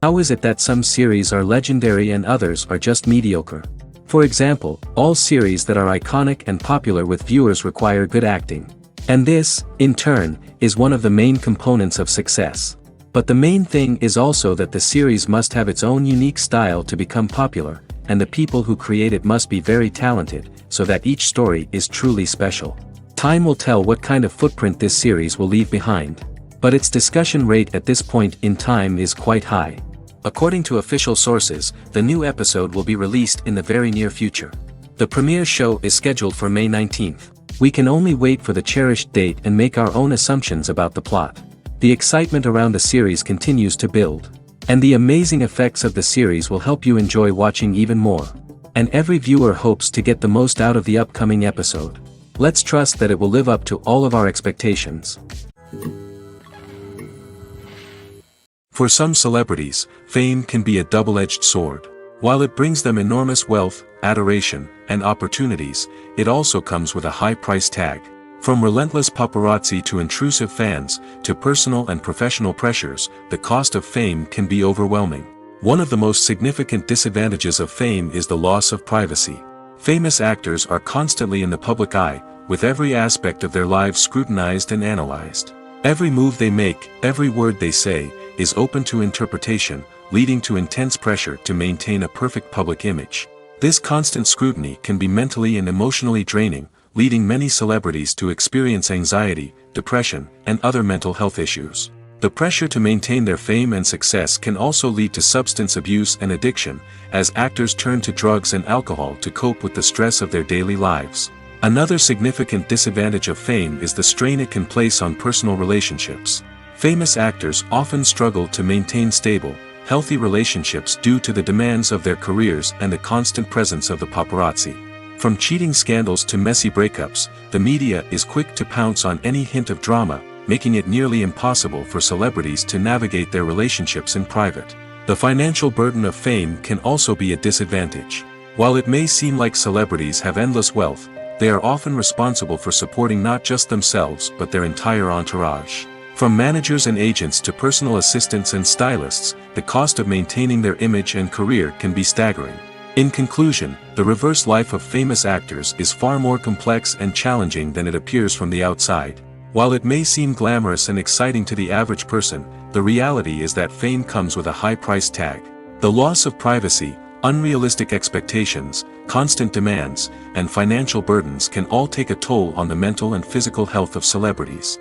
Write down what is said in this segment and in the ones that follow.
How is it that some series are legendary and others are just mediocre? For example, all series that are iconic and popular with viewers require good acting. And this, in turn, is one of the main components of success. But the main thing is also that the series must have its own unique style to become popular, and the people who create it must be very talented, so that each story is truly special. Time will tell what kind of footprint this series will leave behind. But its discussion rate at this point in time is quite high. According to official sources, the new episode will be released in the very near future. The premiere show is scheduled for May 19th. We can only wait for the cherished date and make our own assumptions about the plot. The excitement around the series continues to build. And the amazing effects of the series will help you enjoy watching even more. And every viewer hopes to get the most out of the upcoming episode. Let's trust that it will live up to all of our expectations. For some celebrities, fame can be a double-edged sword. While it brings them enormous wealth, adoration, and opportunities, it also comes with a high price tag. From relentless paparazzi to intrusive fans, to personal and professional pressures, the cost of fame can be overwhelming. One of the most significant disadvantages of fame is the loss of privacy. Famous actors are constantly in the public eye, with every aspect of their lives scrutinized and analyzed. Every move they make, every word they say, is open to interpretation, leading to intense pressure to maintain a perfect public image. This constant scrutiny can be mentally and emotionally draining, leading many celebrities to experience anxiety, depression, and other mental health issues. The pressure to maintain their fame and success can also lead to substance abuse and addiction, as actors turn to drugs and alcohol to cope with the stress of their daily lives. Another significant disadvantage of fame is the strain it can place on personal relationships. Famous actors often struggle to maintain stable, healthy relationships due to the demands of their careers and the constant presence of the paparazzi. From cheating scandals to messy breakups, the media is quick to pounce on any hint of drama, making it nearly impossible for celebrities to navigate their relationships in private. The financial burden of fame can also be a disadvantage. While it may seem like celebrities have endless wealth, they are often responsible for supporting not just themselves but their entire entourage. From managers and agents to personal assistants and stylists, the cost of maintaining their image and career can be staggering. In conclusion, the reverse life of famous actors is far more complex and challenging than it appears from the outside. While it may seem glamorous and exciting to the average person, the reality is that fame comes with a high price tag. The loss of privacy, unrealistic expectations, constant demands, and financial burdens can all take a toll on the mental and physical health of celebrities.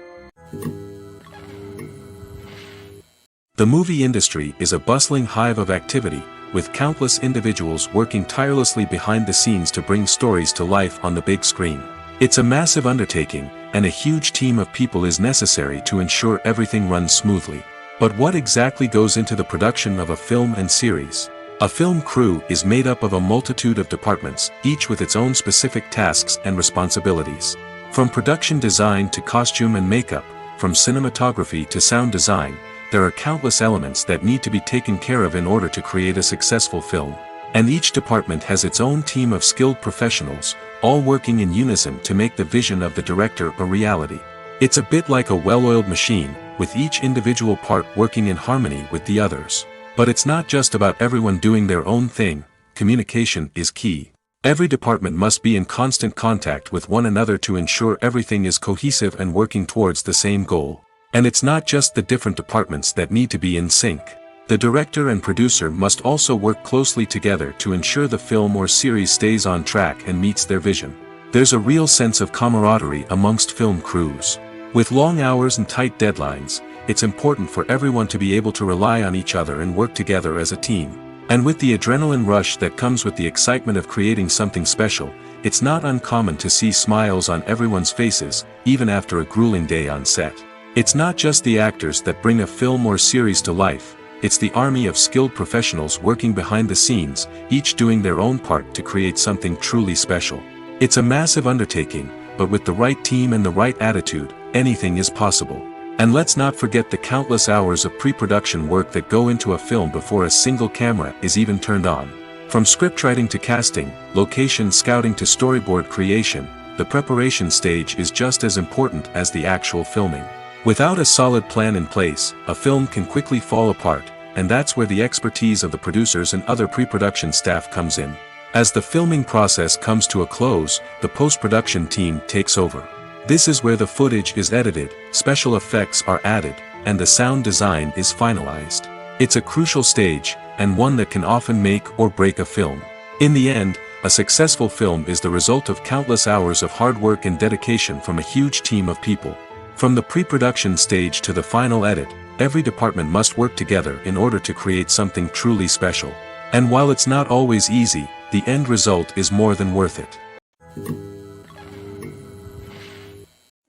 The movie industry is a bustling hive of activity, with countless individuals working tirelessly behind the scenes to bring stories to life on the big screen. It's a massive undertaking, and a huge team of people is necessary to ensure everything runs smoothly. But what exactly goes into the production of a film and series? A film crew is made up of a multitude of departments, each with its own specific tasks and responsibilities. From production design to costume and makeup, from cinematography to sound design, there are countless elements that need to be taken care of in order to create a successful film. And each department has its own team of skilled professionals, all working in unison to make the vision of the director a reality. It's a bit like a well-oiled machine, with each individual part working in harmony with the others. But it's not just about everyone doing their own thing. Communication is key. Every department must be in constant contact with one another to ensure everything is cohesive and working towards the same goal. And it's not just the different departments that need to be in sync. The director and producer must also work closely together to ensure the film or series stays on track and meets their vision. There's a real sense of camaraderie amongst film crews. With long hours and tight deadlines, it's important for everyone to be able to rely on each other and work together as a team. And with the adrenaline rush that comes with the excitement of creating something special, it's not uncommon to see smiles on everyone's faces, even after a grueling day on set. It's not just the actors that bring a film or series to life, it's the army of skilled professionals working behind the scenes, each doing their own part to create something truly special. It's a massive undertaking, but with the right team and the right attitude, anything is possible. And let's not forget the countless hours of pre-production work that go into a film before a single camera is even turned on. From scriptwriting to casting, location scouting to storyboard creation, the preparation stage is just as important as the actual filming. Without a solid plan in place, a film can quickly fall apart, and that's where the expertise of the producers and other pre-production staff comes in. As the filming process comes to a close, the post-production team takes over. This is where the footage is edited, special effects are added, and the sound design is finalized. It's a crucial stage, and one that can often make or break a film. In the end, a successful film is the result of countless hours of hard work and dedication from a huge team of people. From the pre-production stage to the final edit, every department must work together in order to create something truly special. And while it's not always easy, the end result is more than worth it.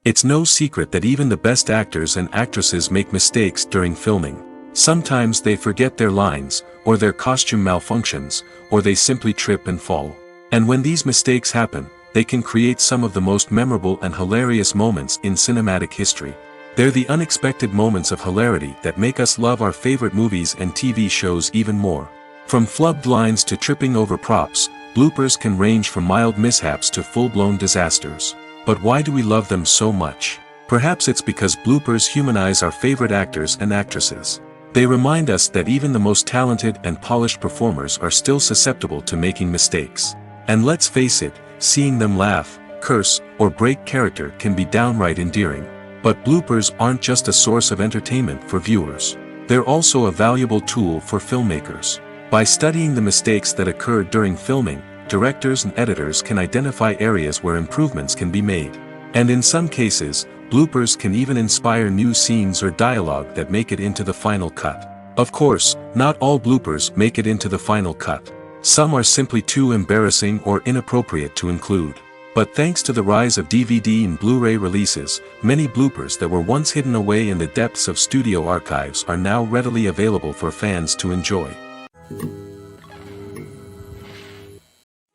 It's no secret that even the best actors and actresses make mistakes during filming. Sometimes they forget their lines, or their costume malfunctions, or they simply trip and fall. And when these mistakes happen, they can create some of the most memorable and hilarious moments in cinematic history. They're the unexpected moments of hilarity that make us love our favorite movies and TV shows even more. From flubbed lines to tripping over props, bloopers can range from mild mishaps to full-blown disasters. But why do we love them so much? Perhaps it's because bloopers humanize our favorite actors and actresses. They remind us that even the most talented and polished performers are still susceptible to making mistakes. And let's face it, seeing them laugh, curse, or break character can be downright endearing. But bloopers aren't just a source of entertainment for viewers. They're also a valuable tool for filmmakers. By studying the mistakes that occurred during filming, directors and editors can identify areas where improvements can be made. And in some cases, bloopers can even inspire new scenes or dialogue that make it into the final cut. Of course, not all bloopers make it into the final cut. Some are simply too embarrassing or inappropriate to include. But thanks to the rise of DVD and Blu-ray releases, many bloopers that were once hidden away in the depths of studio archives are now readily available for fans to enjoy.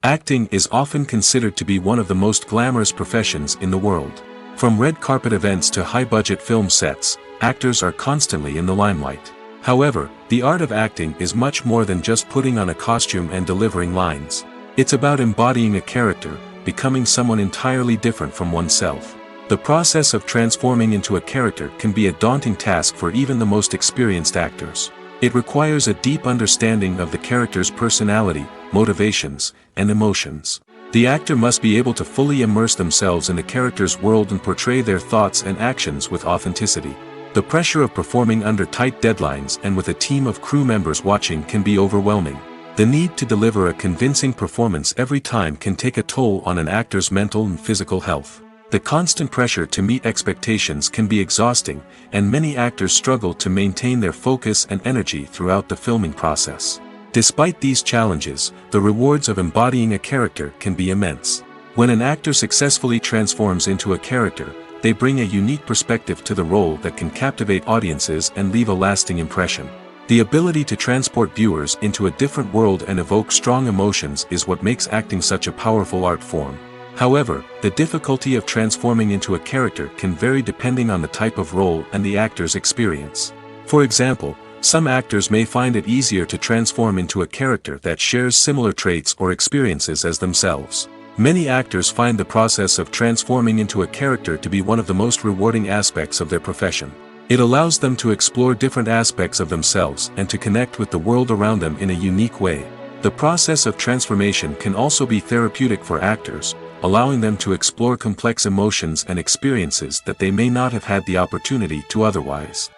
Acting is often considered to be one of the most glamorous professions in the world. From red carpet events to high-budget film sets, actors are constantly in the limelight. However, the art of acting is much more than just putting on a costume and delivering lines. It's about embodying a character, becoming someone entirely different from oneself. The process of transforming into a character can be a daunting task for even the most experienced actors. It requires a deep understanding of the character's personality, motivations, and emotions. The actor must be able to fully immerse themselves in the character's world and portray their thoughts and actions with authenticity. The pressure of performing under tight deadlines and with a team of crew members watching can be overwhelming. The need to deliver a convincing performance every time can take a toll on an actor's mental and physical health. The constant pressure to meet expectations can be exhausting, and many actors struggle to maintain their focus and energy throughout the filming process. Despite these challenges, the rewards of embodying a character can be immense. When an actor successfully transforms into a character, they bring a unique perspective to the role that can captivate audiences and leave a lasting impression. The ability to transport viewers into a different world and evoke strong emotions is what makes acting such a powerful art form. However, the difficulty of transforming into a character can vary depending on the type of role and the actor's experience. For example, some actors may find it easier to transform into a character that shares similar traits or experiences as themselves. Many actors find the process of transforming into a character to be one of the most rewarding aspects of their profession. It allows them to explore different aspects of themselves and to connect with the world around them in a unique way. The process of transformation can also be therapeutic for actors, allowing them to explore complex emotions and experiences that they may not have had the opportunity to otherwise.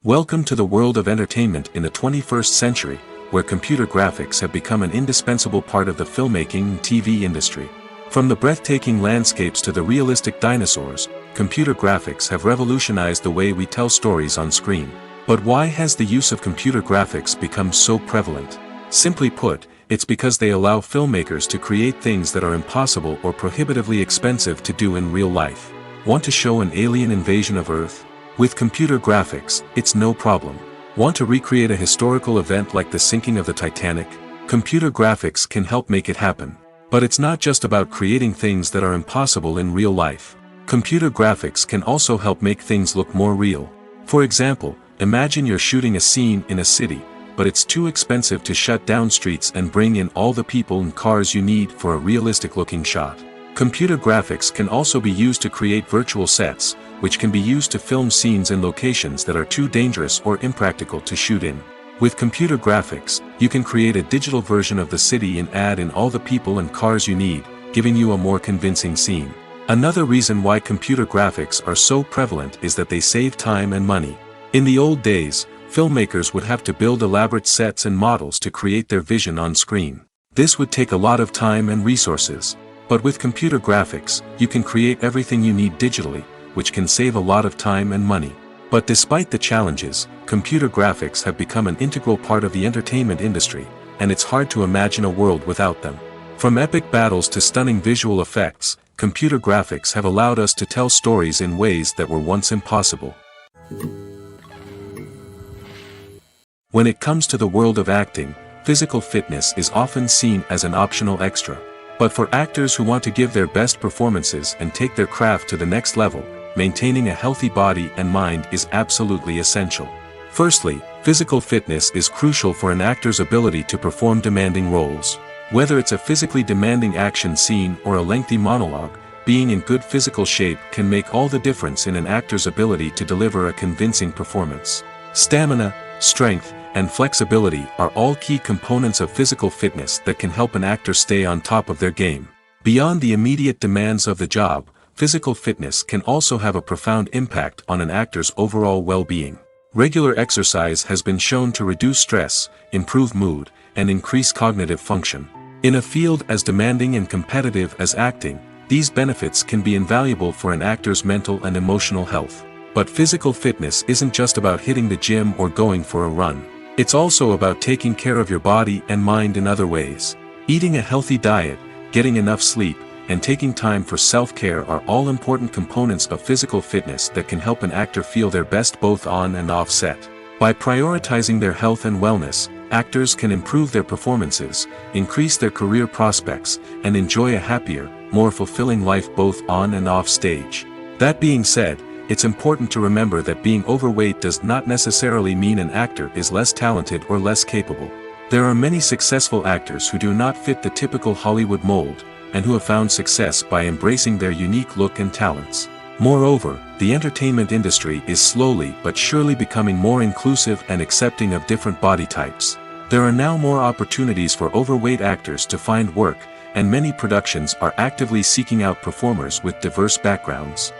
Welcome to the world of entertainment in the 21st century, where computer graphics have become an indispensable part of the filmmaking and TV industry. From the breathtaking landscapes to the realistic dinosaurs, computer graphics have revolutionized the way we tell stories on screen. But why has the use of computer graphics become so prevalent? Simply put, it's because they allow filmmakers to create things that are impossible or prohibitively expensive to do in real life. Want to show an alien invasion of Earth? With computer graphics, it's no problem. Want to recreate a historical event like the sinking of the Titanic? Computer graphics can help make it happen. But it's not just about creating things that are impossible in real life. Computer graphics can also help make things look more real. For example, imagine you're shooting a scene in a city, but it's too expensive to shut down streets and bring in all the people and cars you need for a realistic-looking shot. Computer graphics can also be used to create virtual sets, which can be used to film scenes in locations that are too dangerous or impractical to shoot in. With computer graphics, you can create a digital version of the city and add in all the people and cars you need, giving you a more convincing scene. Another reason why computer graphics are so prevalent is that they save time and money. In the old days, filmmakers would have to build elaborate sets and models to create their vision on screen. This would take a lot of time and resources. But with computer graphics, you can create everything you need digitally, which can save a lot of time and money. But despite the challenges, computer graphics have become an integral part of the entertainment industry, and it's hard to imagine a world without them. From epic battles to stunning visual effects, computer graphics have allowed us to tell stories in ways that were once impossible. When it comes to the world of acting, physical fitness is often seen as an optional extra. But for actors who want to give their best performances and take their craft to the next level, maintaining a healthy body and mind is absolutely essential. Firstly, physical fitness is crucial for an actor's ability to perform demanding roles. Whether it's a physically demanding action scene or a lengthy monologue, being in good physical shape can make all the difference in an actor's ability to deliver a convincing performance. Stamina, strength, and flexibility are all key components of physical fitness that can help an actor stay on top of their game. Beyond the immediate demands of the job, physical fitness can also have a profound impact on an actor's overall well-being. Regular exercise has been shown to reduce stress, improve mood, and increase cognitive function. In a field as demanding and competitive as acting, these benefits can be invaluable for an actor's mental and emotional health. But physical fitness isn't just about hitting the gym or going for a run. It's also about taking care of your body and mind in other ways. Eating a healthy diet, getting enough sleep, and taking time for self-care are all important components of physical fitness that can help an actor feel their best both on and off set. By prioritizing their health and wellness, actors can improve their performances, increase their career prospects, and enjoy a happier, more fulfilling life both on and off stage. That being said, it's important to remember that being overweight does not necessarily mean an actor is less talented or less capable. There are many successful actors who do not fit the typical Hollywood mold, and who have found success by embracing their unique look and talents. Moreover, the entertainment industry is slowly but surely becoming more inclusive and accepting of different body types. There are now more opportunities for overweight actors to find work, and many productions are actively seeking out performers with diverse backgrounds.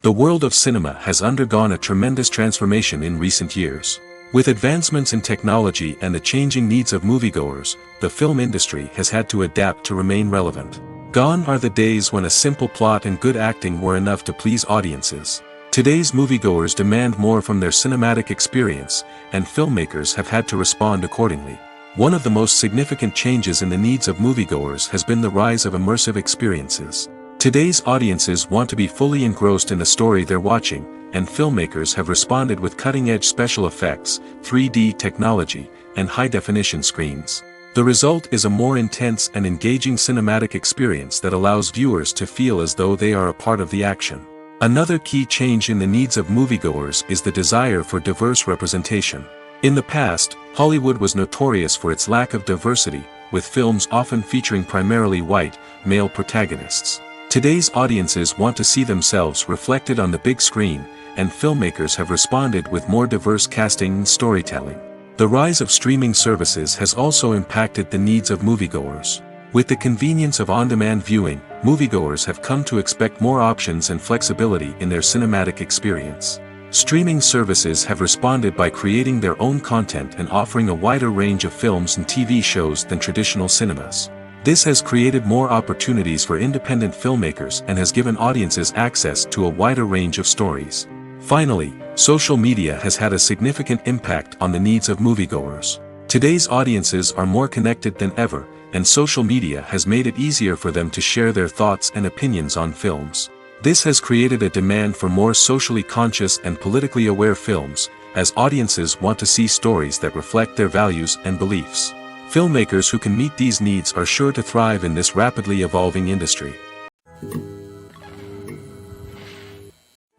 The world of cinema has undergone a tremendous transformation in recent years. With advancements in technology and the changing needs of moviegoers, the film industry has had to adapt to remain relevant. Gone are the days when a simple plot and good acting were enough to please audiences. Today's moviegoers demand more from their cinematic experience, and filmmakers have had to respond accordingly. One of the most significant changes in the needs of moviegoers has been the rise of immersive experiences. Today's audiences want to be fully engrossed in the story they're watching, and filmmakers have responded with cutting-edge special effects, 3D technology, and high-definition screens. The result is a more intense and engaging cinematic experience that allows viewers to feel as though they are a part of the action. Another key change in the needs of moviegoers is the desire for diverse representation. In the past, Hollywood was notorious for its lack of diversity, with films often featuring primarily white, male protagonists. Today's audiences want to see themselves reflected on the big screen, and filmmakers have responded with more diverse casting and storytelling. The rise of streaming services has also impacted the needs of moviegoers. With the convenience of on-demand viewing, moviegoers have come to expect more options and flexibility in their cinematic experience. Streaming services have responded by creating their own content and offering a wider range of films and TV shows than traditional cinemas. This has created more opportunities for independent filmmakers and has given audiences access to a wider range of stories. Finally, social media has had a significant impact on the needs of moviegoers. Today's audiences are more connected than ever, and social media has made it easier for them to share their thoughts and opinions on films. This has created a demand for more socially conscious and politically aware films, as audiences want to see stories that reflect their values and beliefs. Filmmakers who can meet these needs are sure to thrive in this rapidly evolving industry.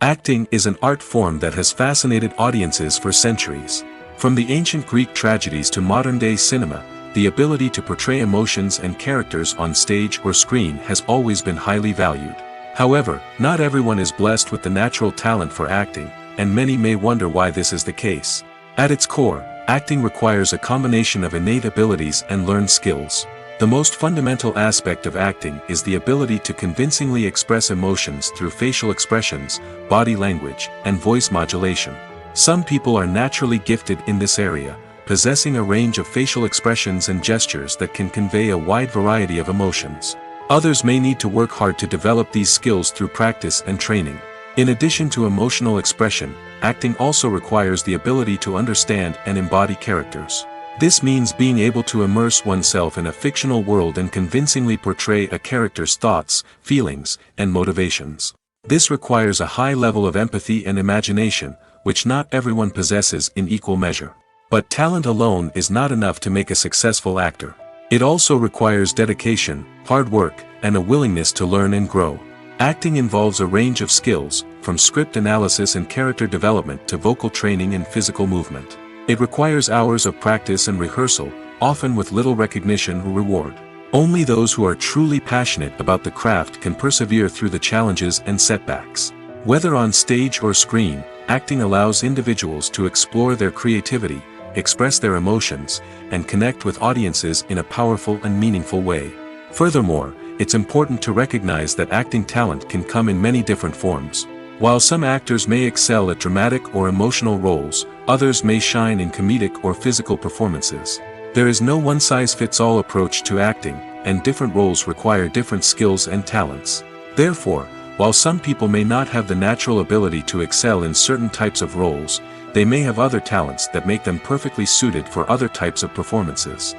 Acting is an art form that has fascinated audiences for centuries. From the ancient Greek tragedies to modern-day cinema, the ability to portray emotions and characters on stage or screen has always been highly valued. However, not everyone is blessed with the natural talent for acting, and many may wonder why this is the case. At its core, acting requires a combination of innate abilities and learned skills. The most fundamental aspect of acting is the ability to convincingly express emotions through facial expressions, body language, and voice modulation. Some people are naturally gifted in this area, possessing a range of facial expressions and gestures that can convey a wide variety of emotions. Others may need to work hard to develop these skills through practice and training. In addition to emotional expression, acting also requires the ability to understand and embody characters. This means being able to immerse oneself in a fictional world and convincingly portray a character's thoughts, feelings, and motivations. This requires a high level of empathy and imagination, which not everyone possesses in equal measure. But talent alone is not enough to make a successful actor. It also requires dedication, hard work, and a willingness to learn and grow. Acting involves a range of skills, from script analysis and character development to vocal training and physical movement. It requires hours of practice and rehearsal, often with little recognition or reward. Only those who are truly passionate about the craft can persevere through the challenges and setbacks. Whether on stage or screen, acting allows individuals to explore their creativity, express their emotions, and connect with audiences in a powerful and meaningful way. Furthermore, it's important to recognize that acting talent can come in many different forms. While some actors may excel at dramatic or emotional roles, others may shine in comedic or physical performances. There is no one-size-fits-all approach to acting, and different roles require different skills and talents. Therefore, while some people may not have the natural ability to excel in certain types of roles, they may have other talents that make them perfectly suited for other types of performances.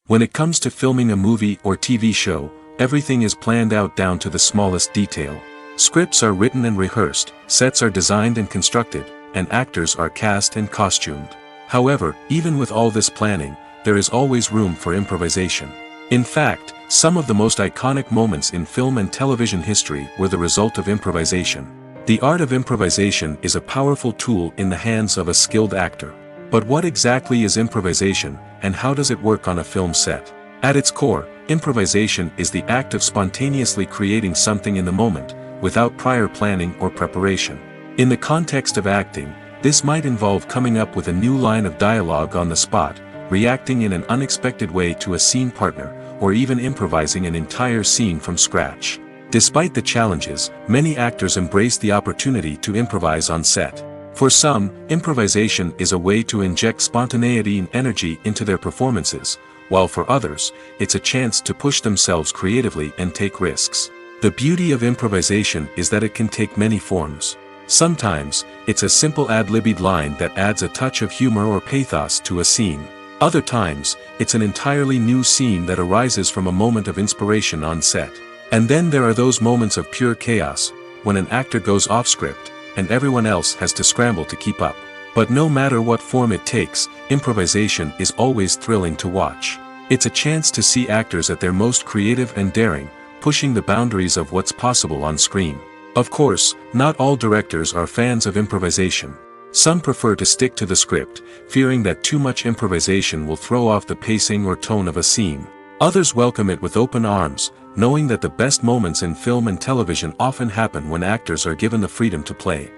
When it comes to filming a movie or TV show, everything is planned out down to the smallest detail. Scripts are written and rehearsed, sets are designed and constructed, and actors are cast and costumed. However, even with all this planning, there is always room for improvisation. In fact, some of the most iconic moments in film and television history were the result of improvisation. The art of improvisation is a powerful tool in the hands of a skilled actor. But what exactly is improvisation, and how does it work on a film set? At its core, improvisation is the act of spontaneously creating something in the moment, without prior planning or preparation. In the context of acting, this might involve coming up with a new line of dialogue on the spot, reacting in an unexpected way to a scene partner, or even improvising an entire scene from scratch. Despite the challenges, many actors embrace the opportunity to improvise on set. For some, improvisation is a way to inject spontaneity and energy into their performances, while for others, it's a chance to push themselves creatively and take risks. The beauty of improvisation is that it can take many forms. Sometimes, it's a simple ad-libbed line that adds a touch of humor or pathos to a scene. Other times, it's an entirely new scene that arises from a moment of inspiration on set. And then there are those moments of pure chaos, when an actor goes off script, and everyone else has to scramble to keep up. But no matter what form it takes, improvisation is always thrilling to watch. It's a chance to see actors at their most creative and daring, pushing the boundaries of what's possible on screen. Of course, not all directors are fans of improvisation. Some prefer to stick to the script, fearing that too much improvisation will throw off the pacing or tone of a scene. Others welcome it with open arms, knowing that the best moments in film and television often happen when actors are given the freedom to play.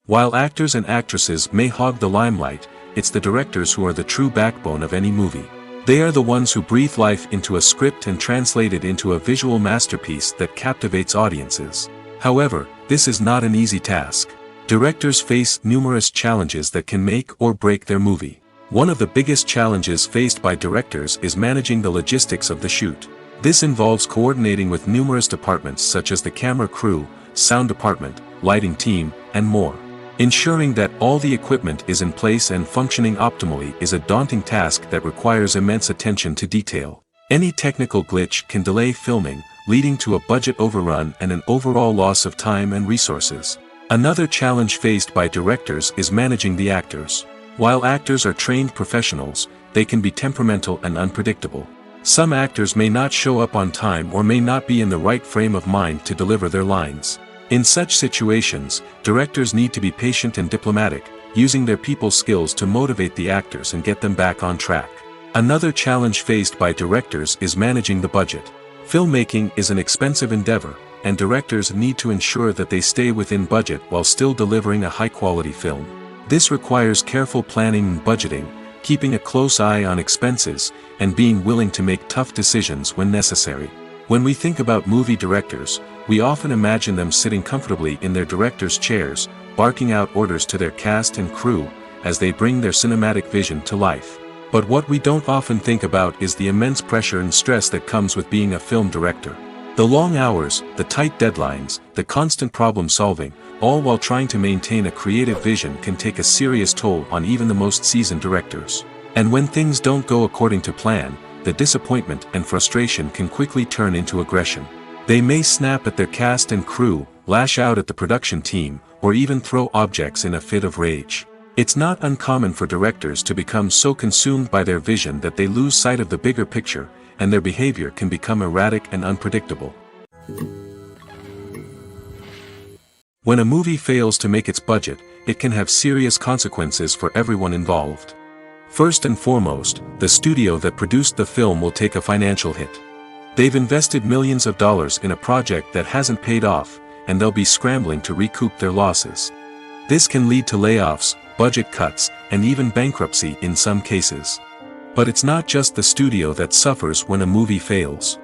While actors and actresses may hog the limelight, it's the directors who are the true backbone of any movie. They are the ones who breathe life into a script and translate it into a visual masterpiece that captivates audiences. However, this is not an easy task. Directors face numerous challenges that can make or break their movie. One of the biggest challenges faced by directors is managing the logistics of the shoot. This involves coordinating with numerous departments such as the camera crew, sound department, lighting team, and more. Ensuring that all the equipment is in place and functioning optimally is a daunting task that requires immense attention to detail. Any technical glitch can delay filming, leading to a budget overrun and an overall loss of time and resources. Another challenge faced by directors is managing the actors. While actors are trained professionals, they can be temperamental and unpredictable. Some actors may not show up on time or may not be in the right frame of mind to deliver their lines. In such situations, directors need to be patient and diplomatic, using their people skills to motivate the actors and get them back on track. Another challenge faced by directors is managing the budget. Filmmaking is an expensive endeavor, and directors need to ensure that they stay within budget while still delivering a high-quality film. This requires careful planning and budgeting, keeping a close eye on expenses, and being willing to make tough decisions when necessary. When we think about movie directors, we often imagine them sitting comfortably in their director's chairs, barking out orders to their cast and crew, as they bring their cinematic vision to life. But what we don't often think about is the immense pressure and stress that comes with being a film director. The long hours, the tight deadlines, the constant problem solving, all while trying to maintain a creative vision can take a serious toll on even the most seasoned directors. And when things don't go according to plan, the disappointment and frustration can quickly turn into aggression. They may snap at their cast and crew, lash out at the production team, or even throw objects in a fit of rage. It's not uncommon for directors to become so consumed by their vision that they lose sight of the bigger picture, and their behavior can become erratic and unpredictable. When a movie fails to make its budget, it can have serious consequences for everyone involved. First and foremost, the studio that produced the film will take a financial hit. They've invested millions of dollars in a project that hasn't paid off, and they'll be scrambling to recoup their losses. This can lead to layoffs, budget cuts, and even bankruptcy in some cases. But it's not just the studio that suffers when a movie fails.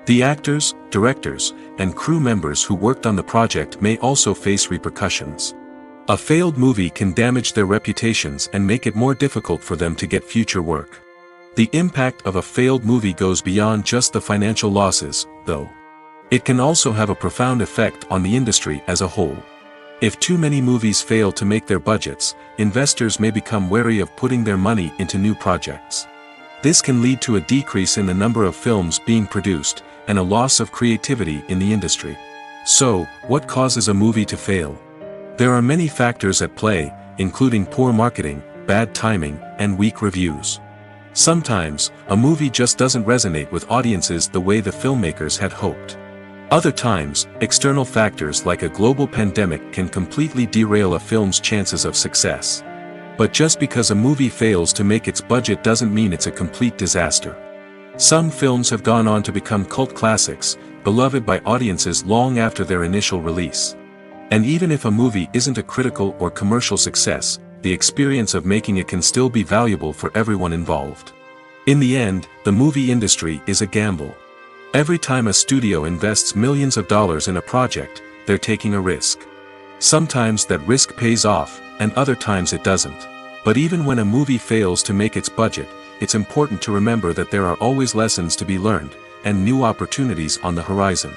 The actors, directors, and crew members who worked on the project may also face repercussions. A failed movie can damage their reputations and make it more difficult for them to get future work. The impact of a failed movie goes beyond just the financial losses, though. It can also have a profound effect on the industry as a whole. If too many movies fail to make their budgets, investors may become wary of putting their money into new projects. This can lead to a decrease in the number of films being produced, and a loss of creativity in the industry. So, what causes a movie to fail? There are many factors at play, including poor marketing, bad timing, and weak reviews. Sometimes, a movie just doesn't resonate with audiences the way the filmmakers had hoped. Other times, external factors like a global pandemic can completely derail a film's chances of success. But just because a movie fails to make its budget doesn't mean it's a complete disaster. Some films have gone on to become cult classics, beloved by audiences long after their initial release. And even if a movie isn't a critical or commercial success, the experience of making it can still be valuable for everyone involved. In the end, the movie industry is a gamble. Every time a studio invests millions of dollars in a project, they're taking a risk. Sometimes that risk pays off, and other times it doesn't. But even when a movie fails to make its budget, it's important to remember that there are always lessons to be learned, and new opportunities on the horizon.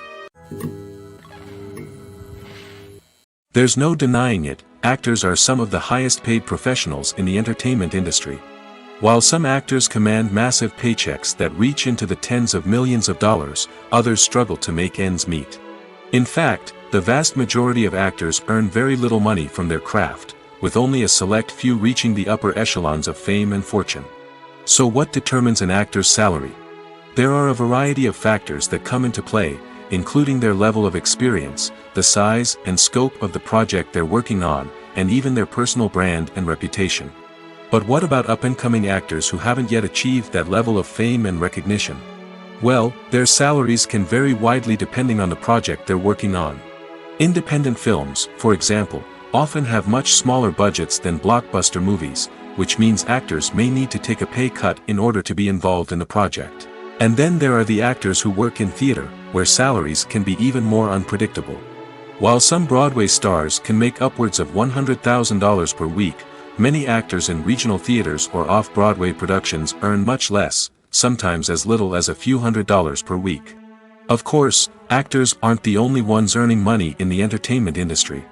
There's no denying it, actors are some of the highest paid professionals in the entertainment industry. While some actors command massive paychecks that reach into the tens of millions of dollars, others struggle to make ends meet. In fact, the vast majority of actors earn very little money from their craft, with only a select few reaching the upper echelons of fame and fortune. So what determines an actor's salary? There are a variety of factors that come into play, including their level of experience, the size and scope of the project they're working on, and even their personal brand and reputation. But what about up-and-coming actors who haven't yet achieved that level of fame and recognition? Well, their salaries can vary widely depending on the project they're working on. Independent films, for example, often have much smaller budgets than blockbuster movies, which means actors may need to take a pay cut in order to be involved in the project. And then there are the actors who work in theater, where salaries can be even more unpredictable. While some Broadway stars can make upwards of $100,000 per week, many actors in regional theaters or off-Broadway productions earn much less, sometimes as little as a few $100s per week. Of course, actors aren't the only ones earning money in the entertainment industry.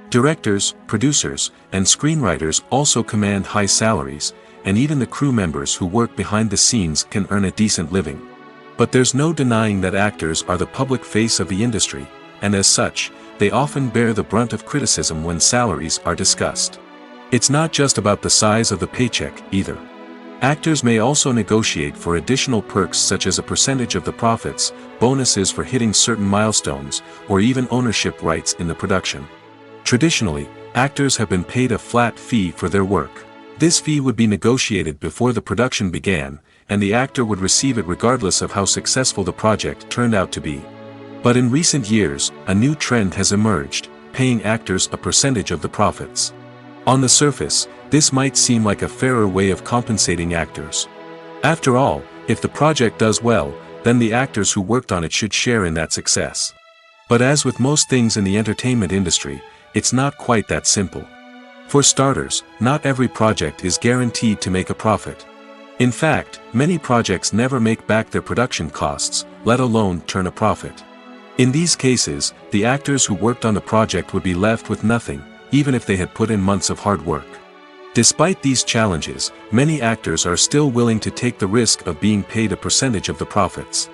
Directors, producers, and screenwriters also command high salaries, and even the crew members who work behind the scenes can earn a decent living. But there's no denying that actors are the public face of the industry, and as such, they often bear the brunt of criticism when salaries are discussed. It's not just about the size of the paycheck, either. Actors may also negotiate for additional perks such as a percentage of the profits, bonuses for hitting certain milestones, or even ownership rights in the production. Traditionally, actors have been paid a flat fee for their work. This fee would be negotiated before the production began, and the actor would receive it regardless of how successful the project turned out to be. But in recent years, a new trend has emerged, paying actors a percentage of the profits. On the surface, this might seem like a fairer way of compensating actors. After all, if the project does well, then the actors who worked on it should share in that success. But as with most things in the entertainment industry, it's not quite that simple. For starters, not every project is guaranteed to make a profit. In fact, many projects never make back their production costs, let alone turn a profit. In these cases, the actors who worked on the project would be left with nothing, even if they had put in months of hard work. Despite these challenges, many actors are still willing to take the risk of being paid a percentage of the profits.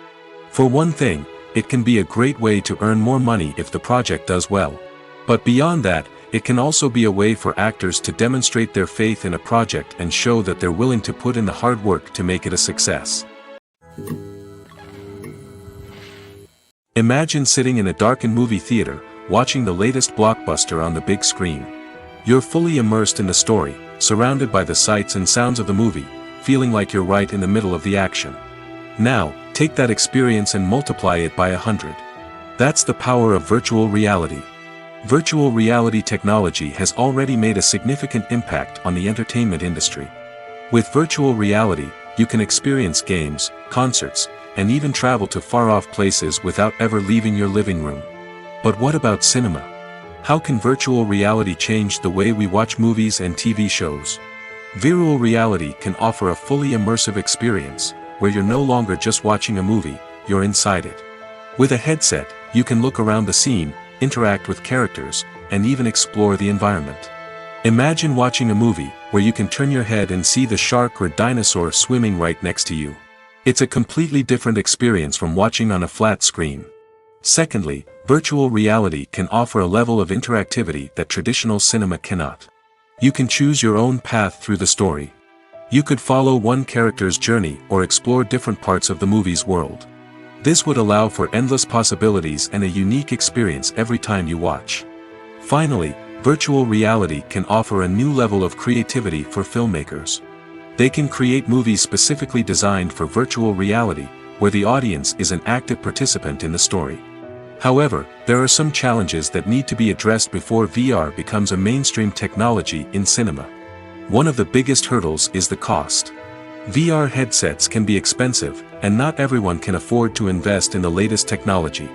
For one thing, it can be a great way to earn more money if the project does well. But beyond that, it can also be a way for actors to demonstrate their faith in a project and show that they're willing to put in the hard work to make it a success. Imagine sitting in a darkened movie theater, watching the latest blockbuster on the big screen. You're fully immersed in the story, surrounded by the sights and sounds of the movie, feeling like you're right in the middle of the action. Now, take that experience and multiply it by 100. That's the power of virtual reality. Virtual reality technology has already made a significant impact on the entertainment industry. With virtual reality, you can experience games, concerts, and even travel to far-off places without ever leaving your living room. But what about cinema? How can virtual reality change the way we watch movies and TV shows? Virtual reality can offer a fully immersive experience, where you're no longer just watching a movie, you're inside it. With a headset, you can look around the scene, interact with characters, and even explore the environment. Imagine watching a movie, where you can turn your head and see the shark or dinosaur swimming right next to you. It's a completely different experience from watching on a flat screen. Secondly, virtual reality can offer a level of interactivity that traditional cinema cannot. You can choose your own path through the story. You could follow one character's journey or explore different parts of the movie's world. This would allow for endless possibilities and a unique experience every time you watch. Finally, virtual reality can offer a new level of creativity for filmmakers. They can create movies specifically designed for virtual reality, where the audience is an active participant in the story. However, there are some challenges that need to be addressed before VR becomes a mainstream technology in cinema. One of the biggest hurdles is the cost. VR headsets can be expensive, and not everyone can afford to invest in the latest technology.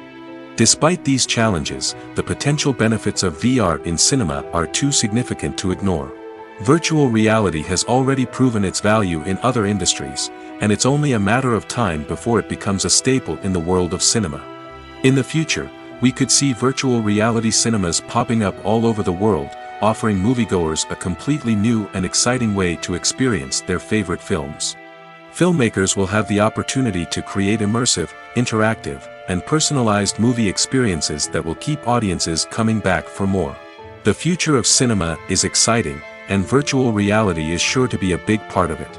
Despite these challenges, the potential benefits of VR in cinema are too significant to ignore. Virtual reality has already proven its value in other industries, and it's only a matter of time before it becomes a staple in the world of cinema. In the future, we could see virtual reality cinemas popping up all over the world, offering moviegoers a completely new and exciting way to experience their favorite films. Filmmakers will have the opportunity to create immersive, interactive, and personalized movie experiences that will keep audiences coming back for more. The future of cinema is exciting, and virtual reality is sure to be a big part of it.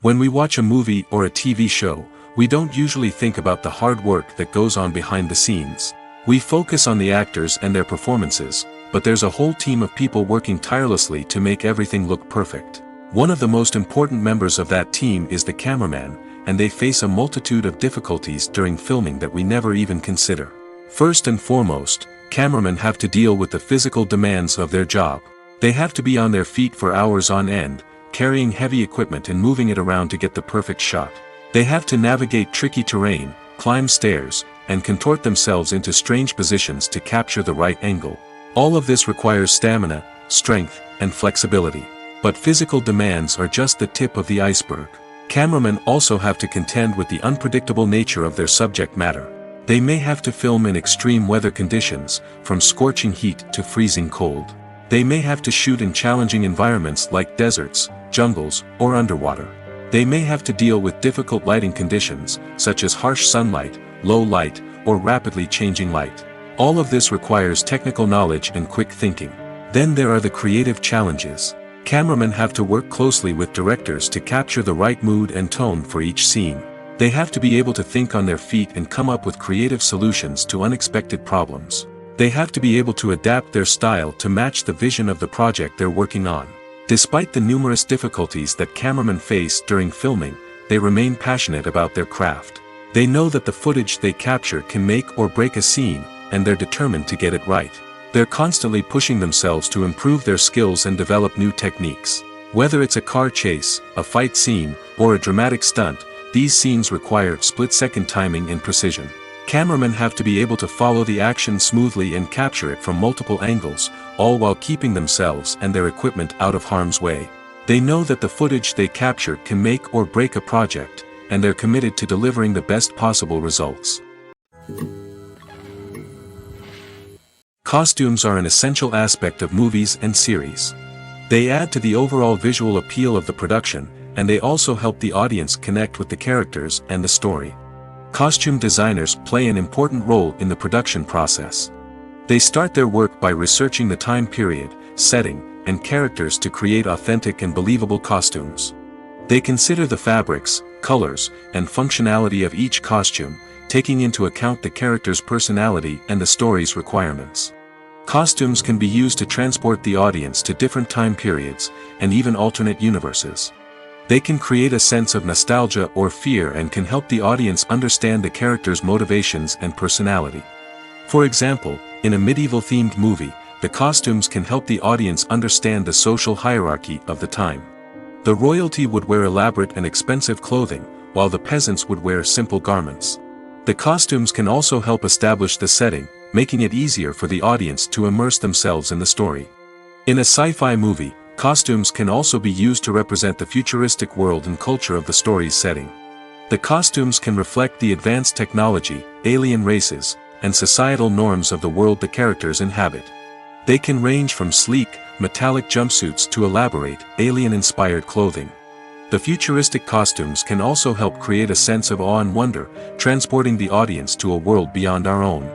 When we watch a movie or a TV show, we don't usually think about the hard work that goes on behind the scenes. We focus on the actors and their performances, but there's a whole team of people working tirelessly to make everything look perfect. One of the most important members of that team is the cameraman, and they face a multitude of difficulties during filming that we never even consider. First and foremost, cameramen have to deal with the physical demands of their job. They have to be on their feet for hours on end, carrying heavy equipment and moving it around to get the perfect shot. They have to navigate tricky terrain, climb stairs, and contort themselves into strange positions to capture the right angle. All of this requires stamina, strength, and flexibility. But physical demands are just the tip of the iceberg. Cameramen also have to contend with the unpredictable nature of their subject matter. They may have to film in extreme weather conditions, from scorching heat to freezing cold. They may have to shoot in challenging environments like deserts, jungles, or underwater. They may have to deal with difficult lighting conditions, such as harsh sunlight, low light, or rapidly changing light. All of this requires technical knowledge and quick thinking. Then there are the creative challenges. Cameramen have to work closely with directors to capture the right mood and tone for each scene. They have to be able to think on their feet and come up with creative solutions to unexpected problems. They have to be able to adapt their style to match the vision of the project they're working on. Despite the numerous difficulties that cameramen face during filming, they remain passionate about their craft. They know that the footage they capture can make or break a scene, and they're determined to get it right. They're constantly pushing themselves to improve their skills and develop new techniques. Whether it's a car chase, a fight scene, or a dramatic stunt, these scenes require split-second timing and precision. Cameramen have to be able to follow the action smoothly and capture it from multiple angles, all while keeping themselves and their equipment out of harm's way. They know that the footage they capture can make or break a project, and they're committed to delivering the best possible results. Costumes are an essential aspect of movies and series. They add to the overall visual appeal of the production, and they also help the audience connect with the characters and the story. Costume designers play an important role in the production process. They start their work by researching the time period, setting, and characters to create authentic and believable costumes. They consider the fabrics, colors, and functionality of each costume, taking into account the character's personality and the story's requirements. Costumes can be used to transport the audience to different time periods, and even alternate universes. They can create a sense of nostalgia or fear and can help the audience understand the character's motivations and personality. For example, in a medieval-themed movie, the costumes can help the audience understand the social hierarchy of the time. The royalty would wear elaborate and expensive clothing, while the peasants would wear simple garments. The costumes can also help establish the setting, making it easier for the audience to immerse themselves in the story. In a sci-fi movie, costumes can also be used to represent the futuristic world and culture of the story's setting. The costumes can reflect the advanced technology, alien races, and societal norms of the world the characters inhabit. They can range from sleek, metallic jumpsuits to elaborate, alien-inspired clothing. The futuristic costumes can also help create a sense of awe and wonder, transporting the audience to a world beyond our own.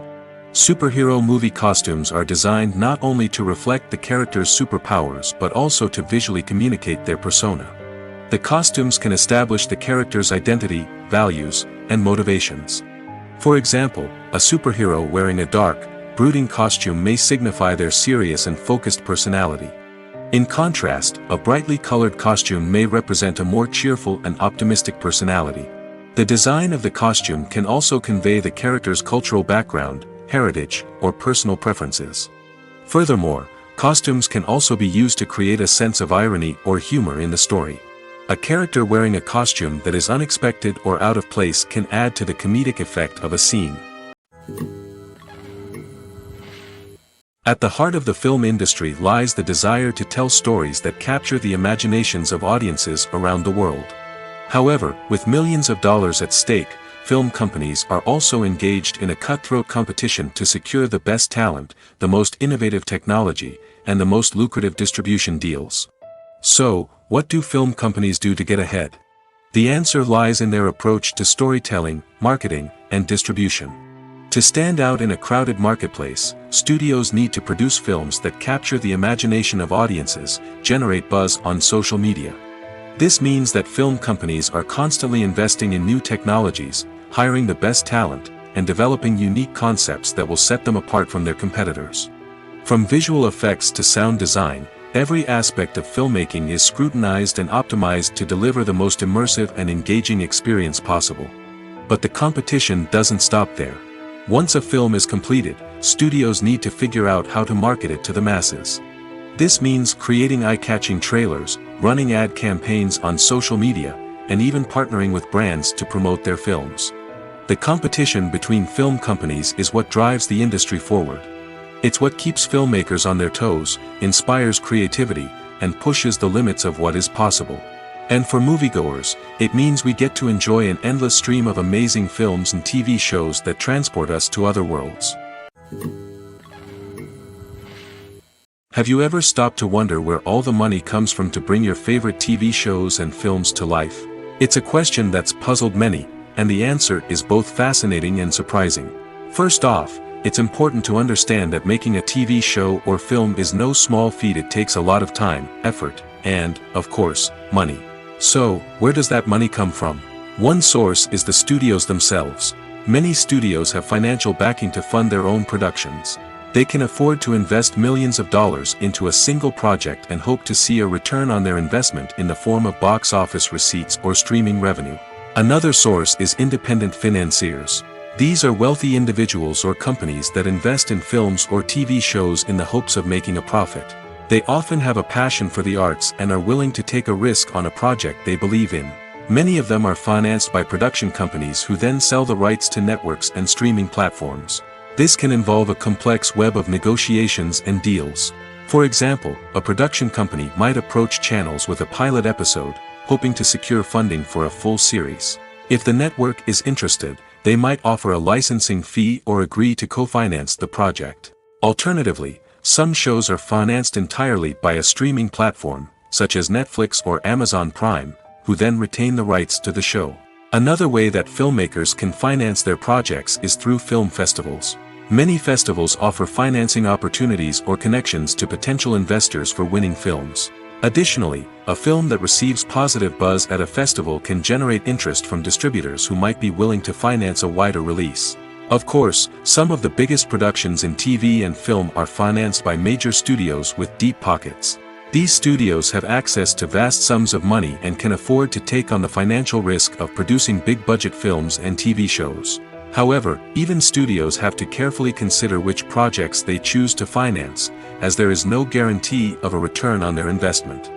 Superhero movie costumes are designed not only to reflect the character's superpowers but also to visually communicate their persona. The costumes can establish the character's identity, values, and motivations. For example, a superhero wearing a dark, brooding costume may signify their serious and focused personality. In contrast, a brightly colored costume may represent a more cheerful and optimistic personality. The design of the costume can also convey the character's cultural background, heritage, or personal preferences. Furthermore, costumes can also be used to create a sense of irony or humor in the story. A character wearing a costume that is unexpected or out of place can add to the comedic effect of a scene. At the heart of the film industry lies the desire to tell stories that capture the imaginations of audiences around the world. However, with millions of dollars at stake, film companies are also engaged in a cutthroat competition to secure the best talent, the most innovative technology, and the most lucrative distribution deals. So, what do film companies do to get ahead? The answer lies in their approach to storytelling, marketing, and distribution. To stand out in a crowded marketplace, studios need to produce films that capture the imagination of audiences, generate buzz on social media. This means that film companies are constantly investing in new technologies, hiring the best talent, and developing unique concepts that will set them apart from their competitors. From visual effects to sound design, every aspect of filmmaking is scrutinized and optimized to deliver the most immersive and engaging experience possible. But the competition doesn't stop there. Once a film is completed, studios need to figure out how to market it to the masses. This means creating eye-catching trailers, running ad campaigns on social media, and even partnering with brands to promote their films. The competition between film companies is what drives the industry forward. It's what keeps filmmakers on their toes, inspires creativity, and pushes the limits of what is possible. And for moviegoers, it means we get to enjoy an endless stream of amazing films and TV shows that transport us to other worlds. Have you ever stopped to wonder where all the money comes from to bring your favorite TV shows and films to life? It's a question that's puzzled many, and the answer is both fascinating and surprising. First off, it's important to understand that making a TV show or film is no small feat. It takes a lot of time, effort, and, of course, money. So, where does that money come from? One source is the studios themselves. Many studios have financial backing to fund their own productions. They can afford to invest millions of dollars into a single project and hope to see a return on their investment in the form of box office receipts or streaming revenue. Another source is independent financiers. These are wealthy individuals or companies that invest in films or TV shows in the hopes of making a profit. They often have a passion for the arts and are willing to take a risk on a project they believe in. Many of them are financed by production companies who then sell the rights to networks and streaming platforms. This can involve a complex web of negotiations and deals. For example, a production company might approach channels with a pilot episode, hoping to secure funding for a full series. If the network is interested, they might offer a licensing fee or agree to co-finance the project. Alternatively, some shows are financed entirely by a streaming platform, such as Netflix or Amazon Prime, who then retain the rights to the show. Another way that filmmakers can finance their projects is through film festivals. Many festivals offer financing opportunities or connections to potential investors for winning films. Additionally, a film that receives positive buzz at a festival can generate interest from distributors who might be willing to finance a wider release. Of course, some of the biggest productions in TV and film are financed by major studios with deep pockets. These studios have access to vast sums of money and can afford to take on the financial risk of producing big-budget films and TV shows. However, even studios have to carefully consider which projects they choose to finance, as there is no guarantee of a return on their investment.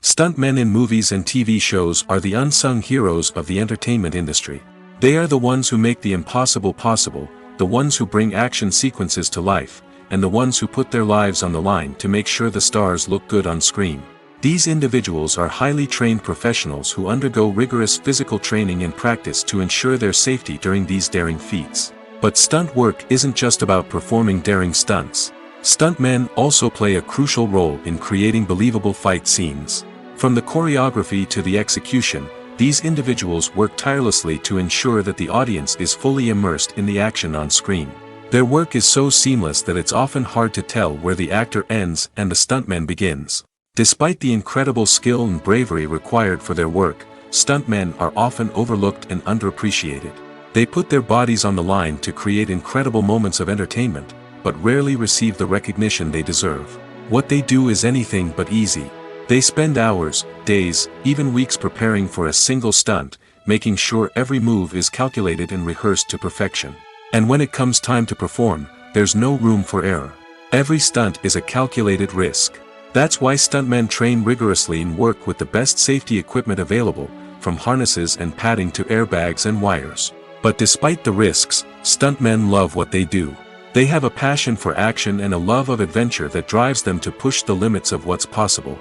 Stuntmen in movies and TV shows are the unsung heroes of the entertainment industry. They are the ones who make the impossible possible, the ones who bring action sequences to life, and the ones who put their lives on the line to make sure the stars look good on screen. These individuals are highly trained professionals who undergo rigorous physical training and practice to ensure their safety during these daring feats. But stunt work isn't just about performing daring stunts. Stuntmen also play a crucial role in creating believable fight scenes. From the choreography to the execution, these individuals work tirelessly to ensure that the audience is fully immersed in the action on screen. Their work is so seamless that it's often hard to tell where the actor ends and the stuntman begins. Despite the incredible skill and bravery required for their work, stuntmen are often overlooked and underappreciated. They put their bodies on the line to create incredible moments of entertainment, but rarely receive the recognition they deserve. What they do is anything but easy. They spend hours, days, even weeks preparing for a single stunt, making sure every move is calculated and rehearsed to perfection. And when it comes time to perform, there's no room for error. Every stunt is a calculated risk. That's why stuntmen train rigorously and work with the best safety equipment available, from harnesses and padding to airbags and wires. But despite the risks, stuntmen love what they do. They have a passion for action and a love of adventure that drives them to push the limits of what's possible.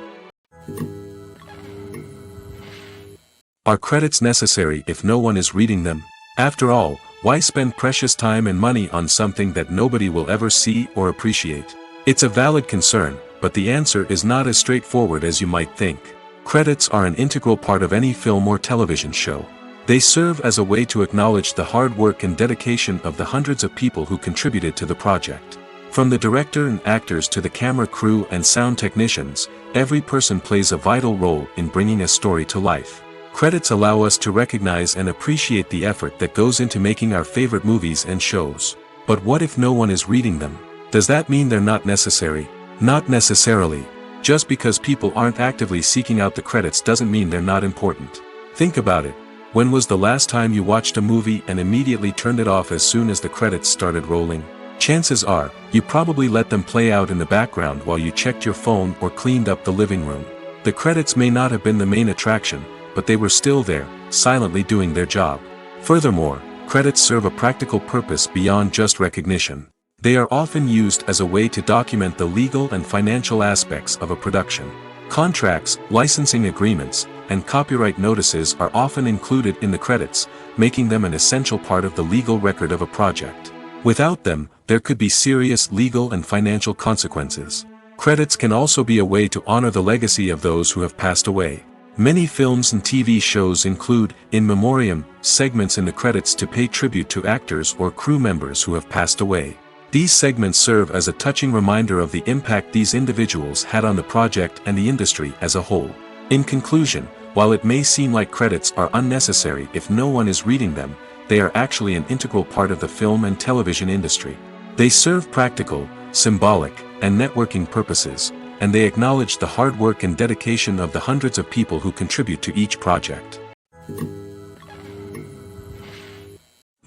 Are credits necessary if no one is reading them? After all, why spend precious time and money on something that nobody will ever see or appreciate? It's a valid concern, but the answer is not as straightforward as you might think. Credits are an integral part of any film or television show. They serve as a way to acknowledge the hard work and dedication of the hundreds of people who contributed to the project. From the director and actors to the camera crew and sound technicians, every person plays a vital role in bringing a story to life. Credits allow us to recognize and appreciate the effort that goes into making our favorite movies and shows. But what if no one is reading them? Does that mean they're not necessary? Not necessarily. Just because people aren't actively seeking out the credits doesn't mean they're not important. Think about it. When was the last time you watched a movie and immediately turned it off as soon as the credits started rolling? Chances are, you probably let them play out in the background while you checked your phone or cleaned up the living room. The credits may not have been the main attraction, but they were still there, silently doing their job. Furthermore, credits serve a practical purpose beyond just recognition. They are often used as a way to document the legal and financial aspects of a production. Contracts, licensing agreements, and copyright notices are often included in the credits, making them an essential part of the legal record of a project. Without them, there could be serious legal and financial consequences. Credits can also be a way to honor the legacy of those who have passed away. Many films and TV shows include, in memoriam, segments in the credits to pay tribute to actors or crew members who have passed away. These segments serve as a touching reminder of the impact these individuals had on the project and the industry as a whole. In conclusion, while it may seem like credits are unnecessary if no one is reading them, they are actually an integral part of the film and television industry. They serve practical, symbolic, and networking purposes, and they acknowledge the hard work and dedication of the hundreds of people who contribute to each project.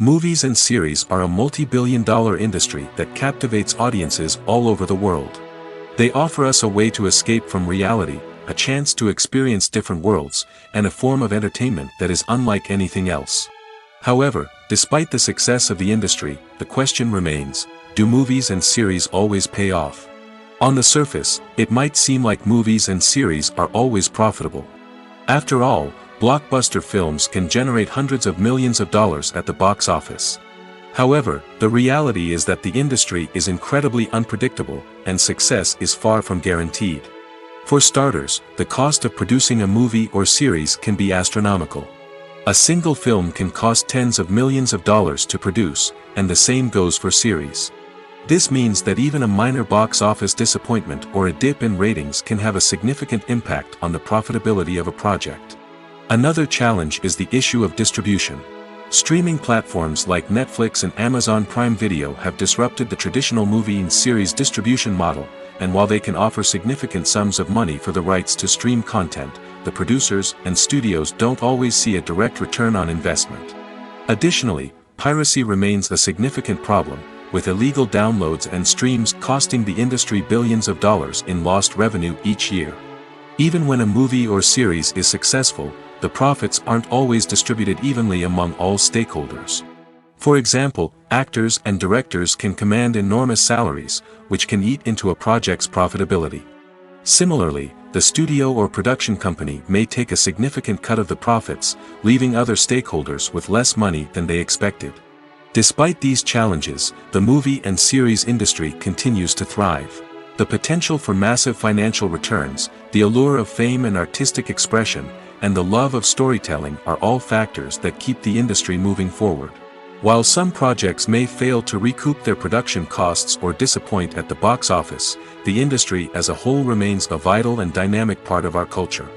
Movies and series are a multi-billion-dollar industry that captivates audiences all over the world. They offer us a way to escape from reality, a chance to experience different worlds, and a form of entertainment that is unlike anything else. However, despite the success of the industry, the question remains, do movies and series always pay off? On the surface, it might seem like movies and series are always profitable. After all, blockbuster films can generate hundreds of millions of dollars at the box office. However, the reality is that the industry is incredibly unpredictable, and success is far from guaranteed. For starters, the cost of producing a movie or series can be astronomical. A single film can cost tens of millions of dollars to produce, and the same goes for series. This means that even a minor box office disappointment or a dip in ratings can have a significant impact on the profitability of a project. Another challenge is the issue of distribution. Streaming platforms like Netflix and Amazon Prime Video have disrupted the traditional movie and series distribution model, and while they can offer significant sums of money for the rights to stream content, the producers and studios don't always see a direct return on investment. Additionally, piracy remains a significant problem, with illegal downloads and streams costing the industry billions of dollars in lost revenue each year. Even when a movie or series is successful, the profits aren't always distributed evenly among all stakeholders. For example, actors and directors can command enormous salaries, which can eat into a project's profitability. Similarly, the studio or production company may take a significant cut of the profits, leaving other stakeholders with less money than they expected. Despite these challenges, the movie and series industry continues to thrive. The potential for massive financial returns, the allure of fame and artistic expression, and the love of storytelling are all factors that keep the industry moving forward. While some projects may fail to recoup their production costs or disappoint at the box office, the industry as a whole remains a vital and dynamic part of our culture.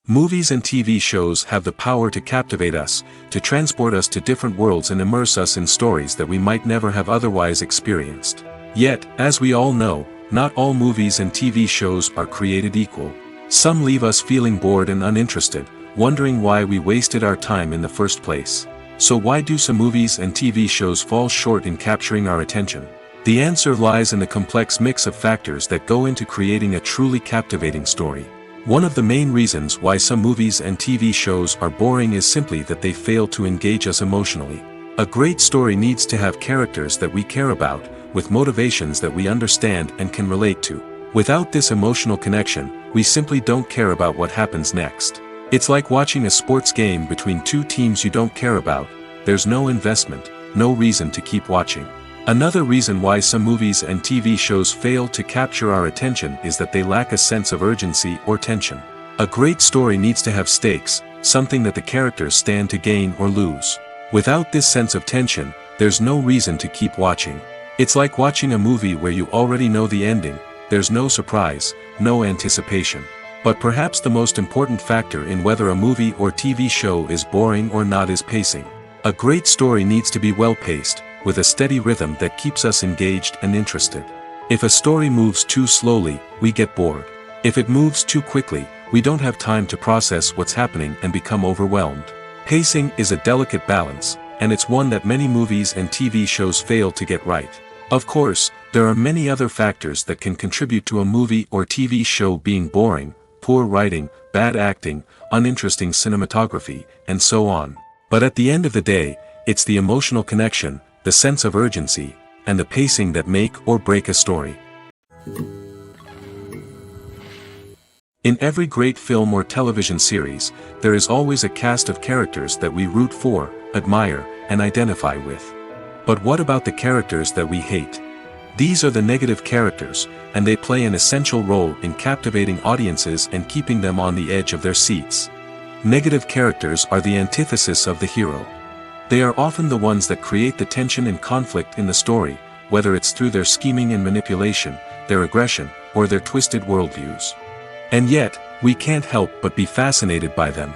Movies and TV shows have the power to captivate us, to transport us to different worlds and immerse us in stories that we might never have otherwise experienced. Yet, as we all know, not all movies and TV shows are created equal. Some leave us feeling bored and uninterested, wondering why we wasted our time in the first place. So why do some movies and TV shows fall short in capturing our attention? The answer lies in the complex mix of factors that go into creating a truly captivating story. One of the main reasons why some movies and TV shows are boring is simply that they fail to engage us emotionally. A great story needs to have characters that we care about, with motivations that we understand and can relate to. Without this emotional connection, we simply don't care about what happens next. It's like watching a sports game between two teams you don't care about. There's no investment, no reason to keep watching. Another reason why some movies and TV shows fail to capture our attention is that they lack a sense of urgency or tension. A great story needs to have stakes, something that the characters stand to gain or lose. Without this sense of tension, there's no reason to keep watching. It's like watching a movie where you already know the ending. There's no surprise, no anticipation. But perhaps the most important factor in whether a movie or TV show is boring or not is pacing. A great story needs to be well-paced, with a steady rhythm that keeps us engaged and interested. If a story moves too slowly, we get bored. If it moves too quickly, we don't have time to process what's happening and become overwhelmed. Pacing is a delicate balance, and it's one that many movies and TV shows fail to get right. Of course, there are many other factors that can contribute to a movie or TV show being boring: poor writing, bad acting, uninteresting cinematography, and so on. But at the end of the day, it's the emotional connection, the sense of urgency, and the pacing that make or break a story. In every great film or television series, there is always a cast of characters that we root for, admire, and identify with. But what about the characters that we hate? These are the negative characters, and they play an essential role in captivating audiences and keeping them on the edge of their seats. Negative characters are the antithesis of the hero. They are often the ones that create the tension and conflict in the story, whether it's through their scheming and manipulation, their aggression, or their twisted worldviews. And yet, we can't help but be fascinated by them.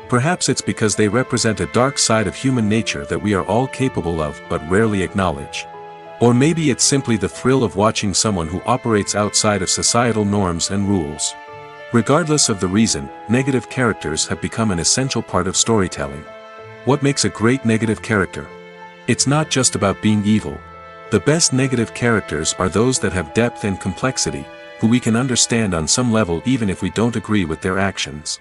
Perhaps it's because they represent a dark side of human nature that we are all capable of but rarely acknowledge. Or maybe it's simply the thrill of watching someone who operates outside of societal norms and rules. Regardless of the reason, negative characters have become an essential part of storytelling. What makes a great negative character? It's not just about being evil. The best negative characters are those that have depth and complexity, who we can understand on some level even if we don't agree with their actions.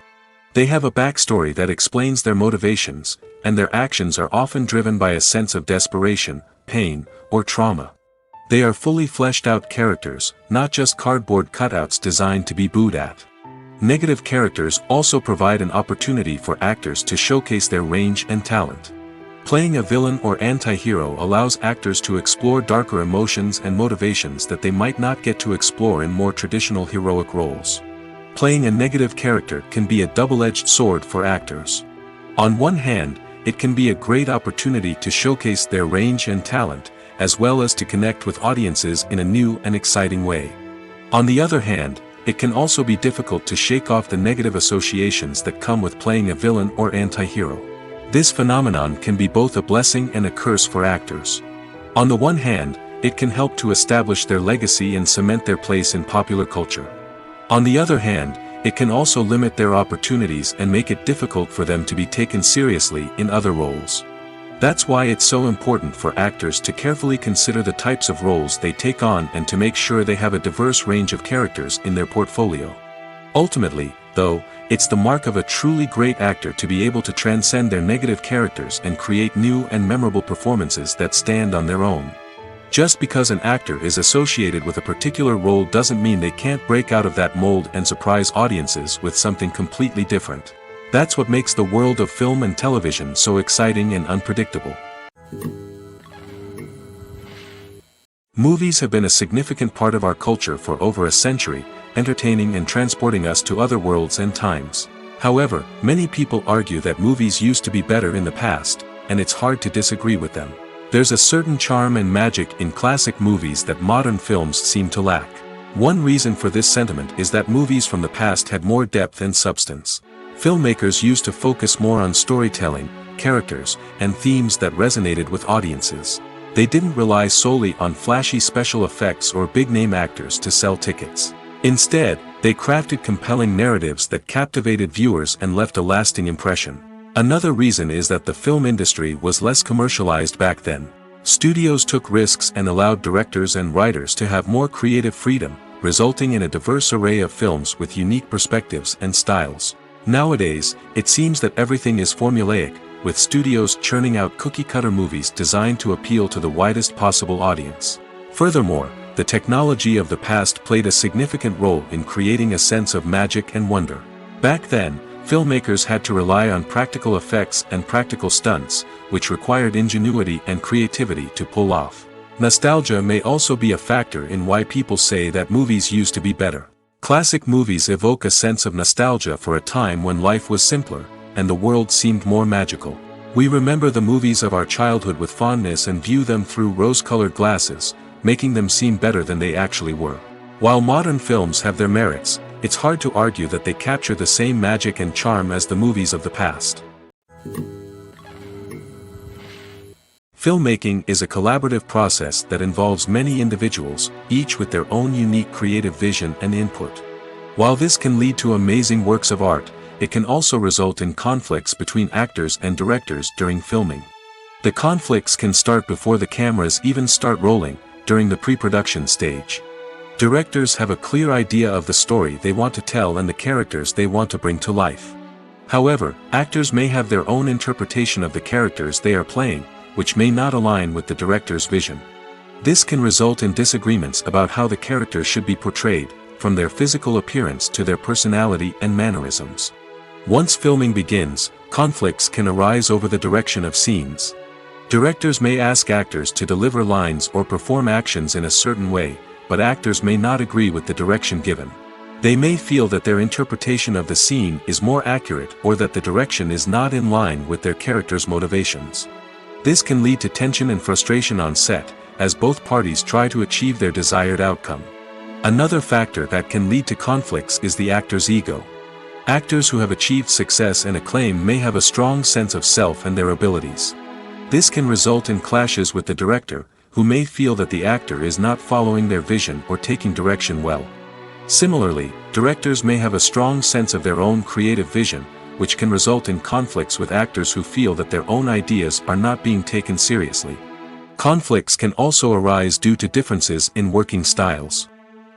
They have a backstory that explains their motivations, and their actions are often driven by a sense of desperation, pain, or trauma. They are fully fleshed out characters, not just cardboard cutouts designed to be booed at. Negative characters also provide an opportunity for actors to showcase their range and talent. Playing a villain or anti-hero allows actors to explore darker emotions and motivations that they might not get to explore in more traditional heroic roles. Playing a negative character can be a double-edged sword for actors. On one hand, it can be a great opportunity to showcase their range and talent, as well as to connect with audiences in a new and exciting way. On the other hand, it can also be difficult to shake off the negative associations that come with playing a villain or anti-hero. This phenomenon can be both a blessing and a curse for actors. On the one hand, it can help to establish their legacy and cement their place in popular culture. On the other hand, it can also limit their opportunities and make it difficult for them to be taken seriously in other roles. That's why it's so important for actors to carefully consider the types of roles they take on and to make sure they have a diverse range of characters in their portfolio. Ultimately, though, it's the mark of a truly great actor to be able to transcend their negative characters and create new and memorable performances that stand on their own. Just because an actor is associated with a particular role doesn't mean they can't break out of that mold and surprise audiences with something completely different. That's what makes the world of film and television so exciting and unpredictable. Movies have been a significant part of our culture for over a century, entertaining and transporting us to other worlds and times. However, many people argue that movies used to be better in the past, and it's hard to disagree with them. There's a certain charm and magic in classic movies that modern films seem to lack. One reason for this sentiment is that movies from the past had more depth and substance. Filmmakers used to focus more on storytelling, characters, and themes that resonated with audiences. They didn't rely solely on flashy special effects or big-name actors to sell tickets. Instead, they crafted compelling narratives that captivated viewers and left a lasting impression. Another reason is that the film industry was less commercialized back then. Studios took risks and allowed directors and writers to have more creative freedom, resulting in a diverse array of films with unique perspectives and styles. Nowadays, it seems that everything is formulaic, with studios churning out cookie-cutter movies designed to appeal to the widest possible audience. Furthermore, the technology of the past played a significant role in creating a sense of magic and wonder. Back then, filmmakers had to rely on practical effects and practical stunts, which required ingenuity and creativity to pull off. Nostalgia may also be a factor in why people say that movies used to be better. Classic movies evoke a sense of nostalgia for a time when life was simpler, and the world seemed more magical. We remember the movies of our childhood with fondness and view them through rose-colored glasses, making them seem better than they actually were. While modern films have their merits, it's hard to argue that they capture the same magic and charm as the movies of the past. Filmmaking is a collaborative process that involves many individuals, each with their own unique creative vision and input. While this can lead to amazing works of art, it can also result in conflicts between actors and directors during filming. The conflicts can start before the cameras even start rolling, during the pre-production stage. Directors have a clear idea of the story they want to tell and the characters they want to bring to life. However, actors may have their own interpretation of the characters they are playing, which may not align with the director's vision. This can result in disagreements about how the characters should be portrayed, from their physical appearance to their personality and mannerisms. Once filming begins, conflicts can arise over the direction of scenes. Directors may ask actors to deliver lines or perform actions in a certain way, but actors may not agree with the direction given. They may feel that their interpretation of the scene is more accurate or that the direction is not in line with their character's motivations. This can lead to tension and frustration on set, as both parties try to achieve their desired outcome. Another factor that can lead to conflicts is the actor's ego. Actors who have achieved success and acclaim may have a strong sense of self and their abilities. This can result in clashes with the director, who may feel that the actor is not following their vision or taking direction well. Similarly, directors may have a strong sense of their own creative vision, which can result in conflicts with actors who feel that their own ideas are not being taken seriously. Conflicts can also arise due to differences in working styles.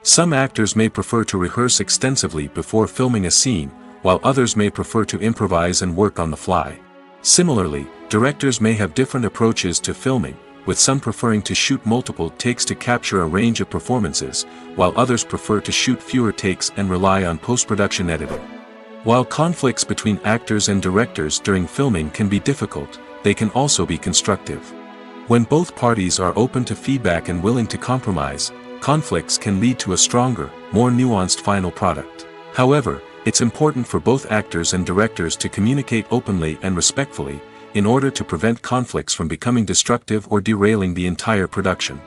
Some actors may prefer to rehearse extensively before filming a scene, while others may prefer to improvise and work on the fly. Similarly, directors may have different approaches to filming, with some preferring to shoot multiple takes to capture a range of performances, while others prefer to shoot fewer takes and rely on post-production editing. While conflicts between actors and directors during filming can be difficult, they can also be constructive. When both parties are open to feedback and willing to compromise, conflicts can lead to a stronger, more nuanced final product. However, it's important for both actors and directors to communicate openly and respectfully, in order to prevent conflicts from becoming destructive or derailing the entire production.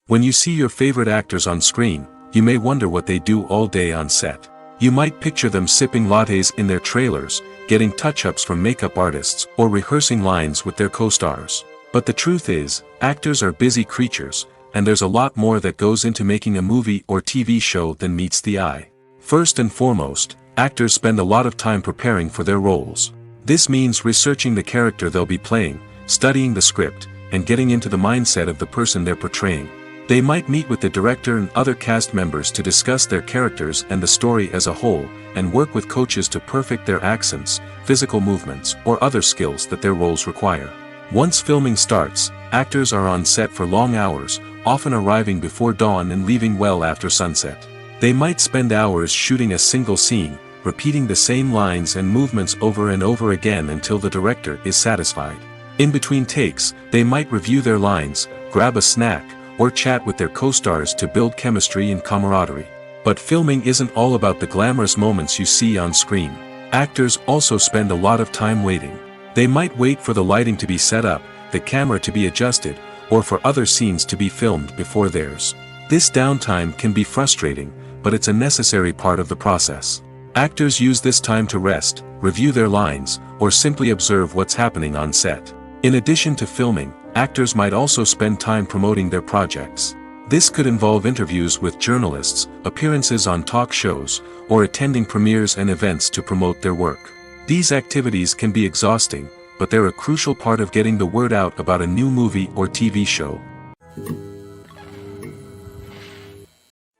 When you see your favorite actors on screen, you may wonder what they do all day on set. You might picture them sipping lattes in their trailers, getting touch-ups from makeup artists, or rehearsing lines with their co-stars. But the truth is, actors are busy creatures, and there's a lot more that goes into making a movie or TV show than meets the eye. First and foremost, actors spend a lot of time preparing for their roles. This means researching the character they'll be playing, studying the script, and getting into the mindset of the person they're portraying. They might meet with the director and other cast members to discuss their characters and the story as a whole, and work with coaches to perfect their accents, physical movements, or other skills that their roles require. Once filming starts, actors are on set for long hours, often arriving before dawn and leaving well after sunset. They might spend hours shooting a single scene, repeating the same lines and movements over and over again until the director is satisfied. In between takes, they might review their lines, grab a snack, or chat with their co-stars to build chemistry and camaraderie. But filming isn't all about the glamorous moments you see on screen. Actors also spend a lot of time waiting. They might wait for the lighting to be set up, the camera to be adjusted, or for other scenes to be filmed before theirs. This downtime can be frustrating, but it's a necessary part of the process. Actors use this time to rest, review their lines, or simply observe what's happening on set. In addition to filming, actors might also spend time promoting their projects. This could involve interviews with journalists, appearances on talk shows, or attending premieres and events to promote their work. These activities can be exhausting, but they're a crucial part of getting the word out about a new movie or TV show.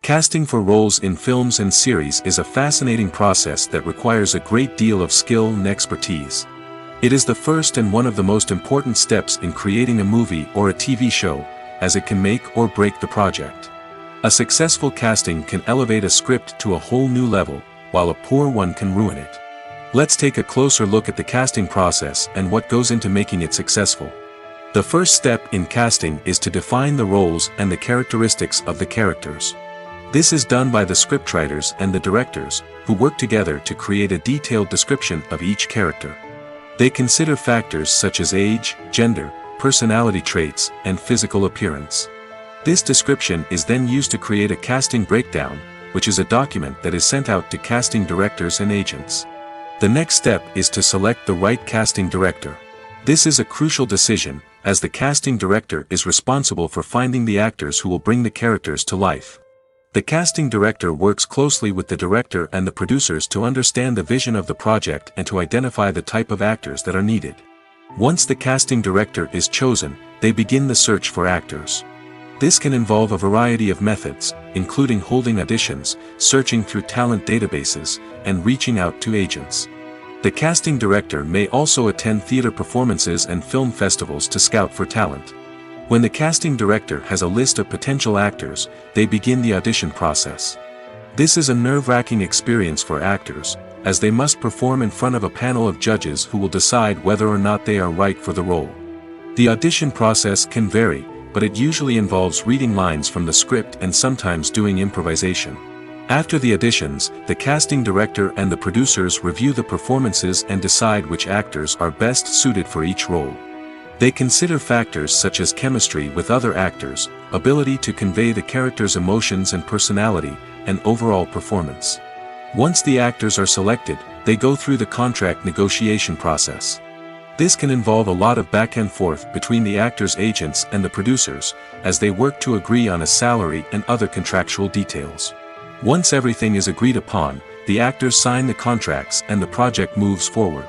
Casting for roles in films and series is a fascinating process that requires a great deal of skill and expertise. It is the first and one of the most important steps in creating a movie or a TV show, as it can make or break the project. A successful casting can elevate a script to a whole new level, while a poor one can ruin it. Let's take a closer look at the casting process and what goes into making it successful. The first step in casting is to define the roles and the characteristics of the characters. This is done by the scriptwriters and the directors, who work together to create a detailed description of each character. They consider factors such as age, gender, personality traits, and physical appearance. This description is then used to create a casting breakdown, which is a document that is sent out to casting directors and agents. The next step is to select the right casting director. This is a crucial decision, as the casting director is responsible for finding the actors who will bring the characters to life. The casting director works closely with the director and the producers to understand the vision of the project and to identify the type of actors that are needed. Once the casting director is chosen, they begin the search for actors. This can involve a variety of methods, including holding auditions, searching through talent databases, and reaching out to agents. The casting director may also attend theater performances and film festivals to scout for talent. When the casting director has a list of potential actors, they begin the audition process. This is a nerve-wracking experience for actors, as they must perform in front of a panel of judges who will decide whether or not they are right for the role. The audition process can vary, but it usually involves reading lines from the script and sometimes doing improvisation. After the auditions, the casting director and the producers review the performances and decide which actors are best suited for each role. They consider factors such as chemistry with other actors, ability to convey the character's emotions and personality, and overall performance. Once the actors are selected, they go through the contract negotiation process. This can involve a lot of back and forth between the actors' agents and the producers, as they work to agree on a salary and other contractual details. Once everything is agreed upon, the actors sign the contracts and the project moves forward.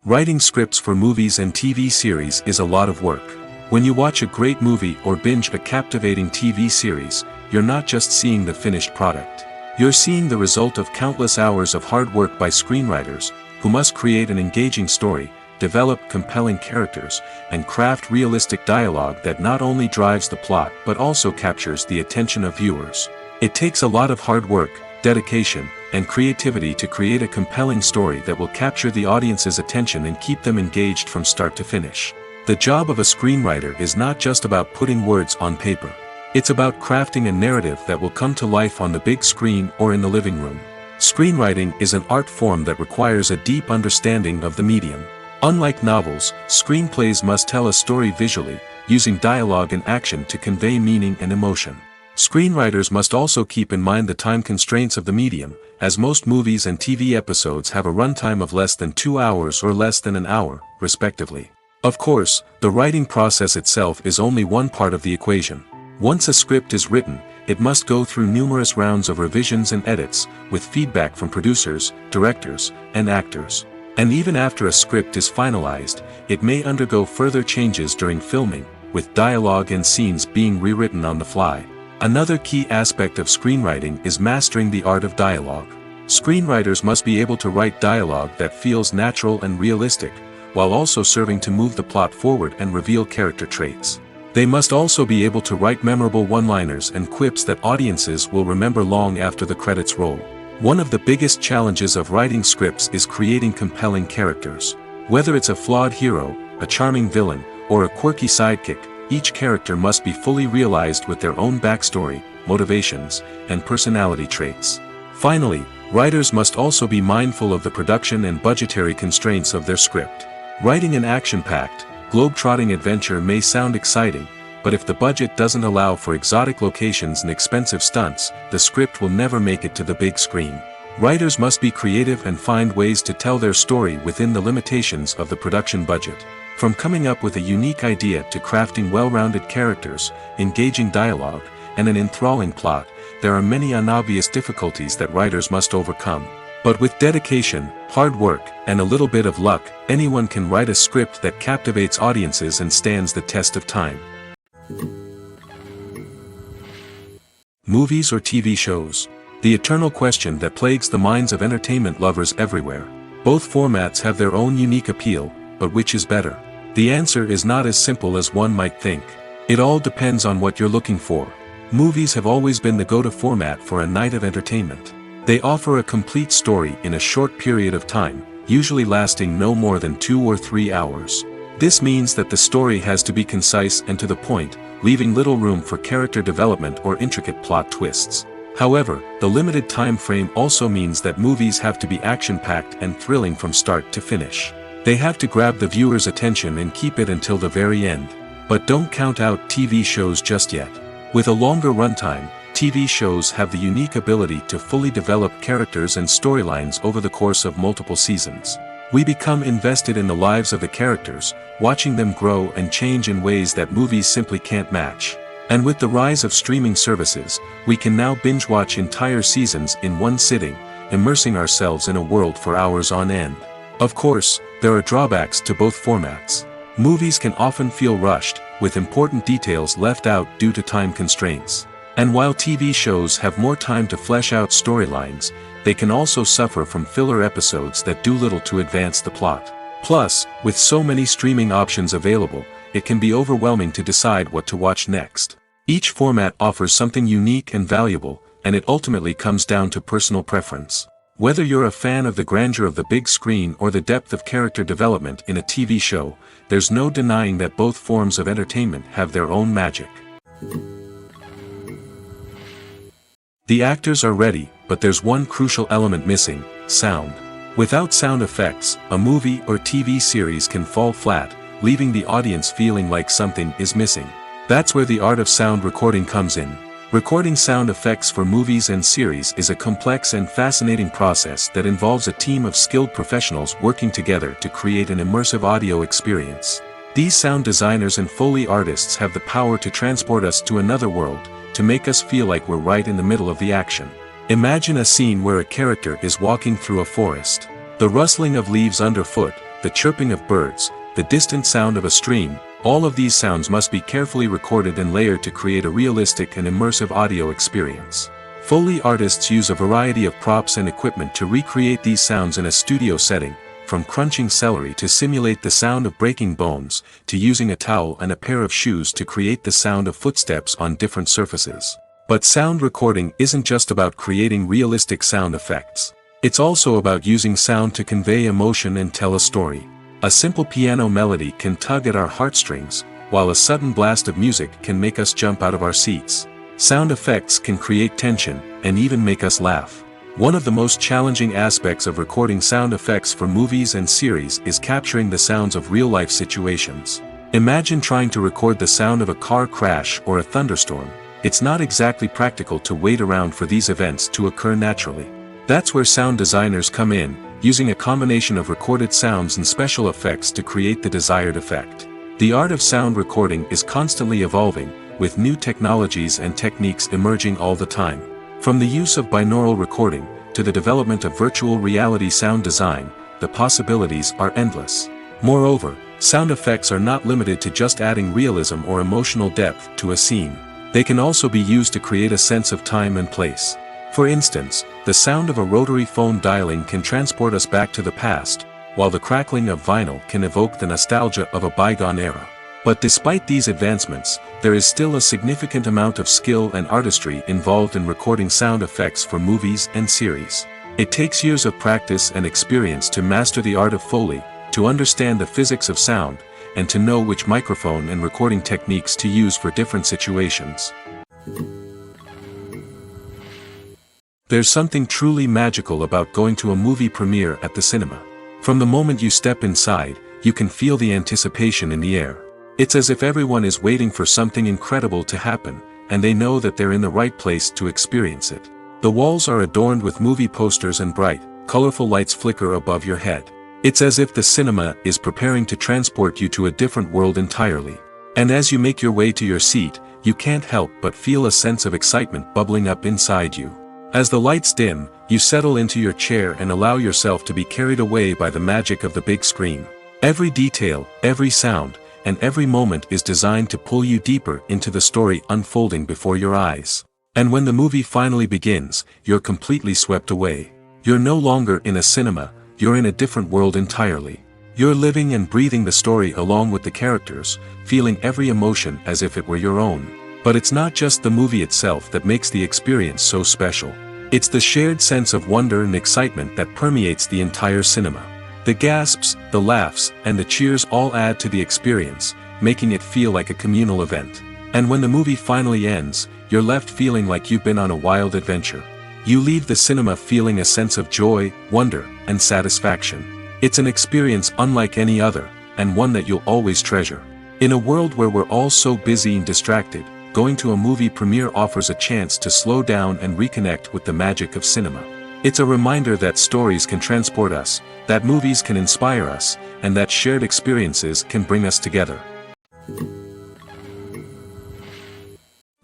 Writing scripts for movies and TV series is a lot of work. When you watch a great movie or binge a captivating TV series, you're not just seeing the finished product. You're seeing the result of countless hours of hard work by screenwriters, who must create an engaging story, develop compelling characters, and craft realistic dialogue that not only drives the plot but also captures the attention of viewers. It takes a lot of hard work, dedication, and creativity to create a compelling story that will capture the audience's attention and keep them engaged from start to finish. The job of a screenwriter is not just about putting words on paper. It's about crafting a narrative that will come to life on the big screen or in the living room. Screenwriting is an art form that requires a deep understanding of the medium. Unlike novels, screenplays must tell a story visually, using dialogue and action to convey meaning and emotion. Screenwriters must also keep in mind the time constraints of the medium, as most movies and TV episodes have a runtime of less than 2 hours or less than an hour, respectively. Of course, the writing process itself is only one part of the equation. Once a script is written, it must go through numerous rounds of revisions and edits, with feedback from producers, directors, and actors. And even after a script is finalized, it may undergo further changes during filming, with dialogue and scenes being rewritten on the fly. Another key aspect of screenwriting is mastering the art of dialogue. Screenwriters must be able to write dialogue that feels natural and realistic, while also serving to move the plot forward and reveal character traits. They must also be able to write memorable one-liners and quips that audiences will remember long after the credits roll. One of the biggest challenges of writing scripts is creating compelling characters. Whether it's a flawed hero, a charming villain, or a quirky sidekick, each character must be fully realized with their own backstory, motivations, and personality traits. Finally, writers must also be mindful of the production and budgetary constraints of their script. Writing an action-packed, globe-trotting adventure may sound exciting, but if the budget doesn't allow for exotic locations and expensive stunts, the script will never make it to the big screen. Writers must be creative and find ways to tell their story within the limitations of the production budget. From coming up with a unique idea to crafting well-rounded characters, engaging dialogue, and an enthralling plot, there are many unobvious difficulties that writers must overcome. But with dedication, hard work, and a little bit of luck, anyone can write a script that captivates audiences and stands the test of time. Movies or TV shows? The eternal question that plagues the minds of entertainment lovers everywhere. Both formats have their own unique appeal, but which is better? The answer is not as simple as one might think. It all depends on what you're looking for. Movies have always been the go-to format for a night of entertainment. They offer a complete story in a short period of time, usually lasting no more than 2 or 3 hours. This means that the story has to be concise and to the point, leaving little room for character development or intricate plot twists. However, the limited time frame also means that movies have to be action-packed and thrilling from start to finish. They have to grab the viewer's attention and keep it until the very end. But don't count out TV shows just yet. With a longer runtime, TV shows have the unique ability to fully develop characters and storylines over the course of multiple seasons. We become invested in the lives of the characters, watching them grow and change in ways that movies simply can't match. And with the rise of streaming services, we can now binge-watch entire seasons in one sitting, immersing ourselves in a world for hours on end. Of course, there are drawbacks to both formats. Movies can often feel rushed, with important details left out due to time constraints. And while TV shows have more time to flesh out storylines, they can also suffer from filler episodes that do little to advance the plot. Plus, with so many streaming options available, it can be overwhelming to decide what to watch next. Each format offers something unique and valuable, and it ultimately comes down to personal preference. Whether you're a fan of the grandeur of the big screen or the depth of character development in a TV show, there's no denying that both forms of entertainment have their own magic. The actors are ready, but there's one crucial element missing: sound. Without sound effects, a movie or TV series can fall flat, leaving the audience feeling like something is missing. That's where the art of sound recording comes in. Recording sound effects for movies and series is a complex and fascinating process that involves a team of skilled professionals working together to create an immersive audio experience. These sound designers and Foley artists have the power to transport us to another world, to make us feel like we're right in the middle of the action. Imagine a scene where a character is walking through a forest. The rustling of leaves underfoot, the chirping of birds, the distant sound of a stream, all of these sounds must be carefully recorded and layered to create a realistic and immersive audio experience. Foley artists use a variety of props and equipment to recreate these sounds in a studio setting, from crunching celery to simulate the sound of breaking bones, to using a towel and a pair of shoes to create the sound of footsteps on different surfaces. But sound recording isn't just about creating realistic sound effects. It's also about using sound to convey emotion and tell a story. A simple piano melody can tug at our heartstrings, while a sudden blast of music can make us jump out of our seats. Sound effects can create tension, and even make us laugh. One of the most challenging aspects of recording sound effects for movies and series is capturing the sounds of real-life situations. Imagine trying to record the sound of a car crash or a thunderstorm. It's not exactly practical to wait around for these events to occur naturally. That's where sound designers come in, using a combination of recorded sounds and special effects to create the desired effect. The art of sound recording is constantly evolving, with new technologies and techniques emerging all the time. From the use of binaural recording, to the development of virtual reality sound design, the possibilities are endless. Moreover, sound effects are not limited to just adding realism or emotional depth to a scene. They can also be used to create a sense of time and place. For instance, the sound of a rotary phone dialing can transport us back to the past, while the crackling of vinyl can evoke the nostalgia of a bygone era. But despite these advancements, there is still a significant amount of skill and artistry involved in recording sound effects for movies and series. It takes years of practice and experience to master the art of Foley, to understand the physics of sound, and to know which microphone and recording techniques to use for different situations. There's something truly magical about going to a movie premiere at the cinema. From the moment you step inside, you can feel the anticipation in the air. It's as if everyone is waiting for something incredible to happen, and they know that they're in the right place to experience it. The walls are adorned with movie posters and bright, colorful lights flicker above your head. It's as if the cinema is preparing to transport you to a different world entirely. And as you make your way to your seat, you can't help but feel a sense of excitement bubbling up inside you. As the lights dim, you settle into your chair and allow yourself to be carried away by the magic of the big screen. Every detail, every sound, and every moment is designed to pull you deeper into the story unfolding before your eyes. And when the movie finally begins, you're completely swept away. You're no longer in a cinema, you're in a different world entirely. You're living and breathing the story along with the characters, feeling every emotion as if it were your own. But it's not just the movie itself that makes the experience so special. It's the shared sense of wonder and excitement that permeates the entire cinema. The gasps, the laughs, and the cheers all add to the experience, making it feel like a communal event. And when the movie finally ends, you're left feeling like you've been on a wild adventure. You leave the cinema feeling a sense of joy, wonder, and satisfaction. It's an experience unlike any other, and one that you'll always treasure. In a world where we're all so busy and distracted, going to a movie premiere offers a chance to slow down and reconnect with the magic of cinema. It's a reminder that stories can transport us, that movies can inspire us, and that shared experiences can bring us together.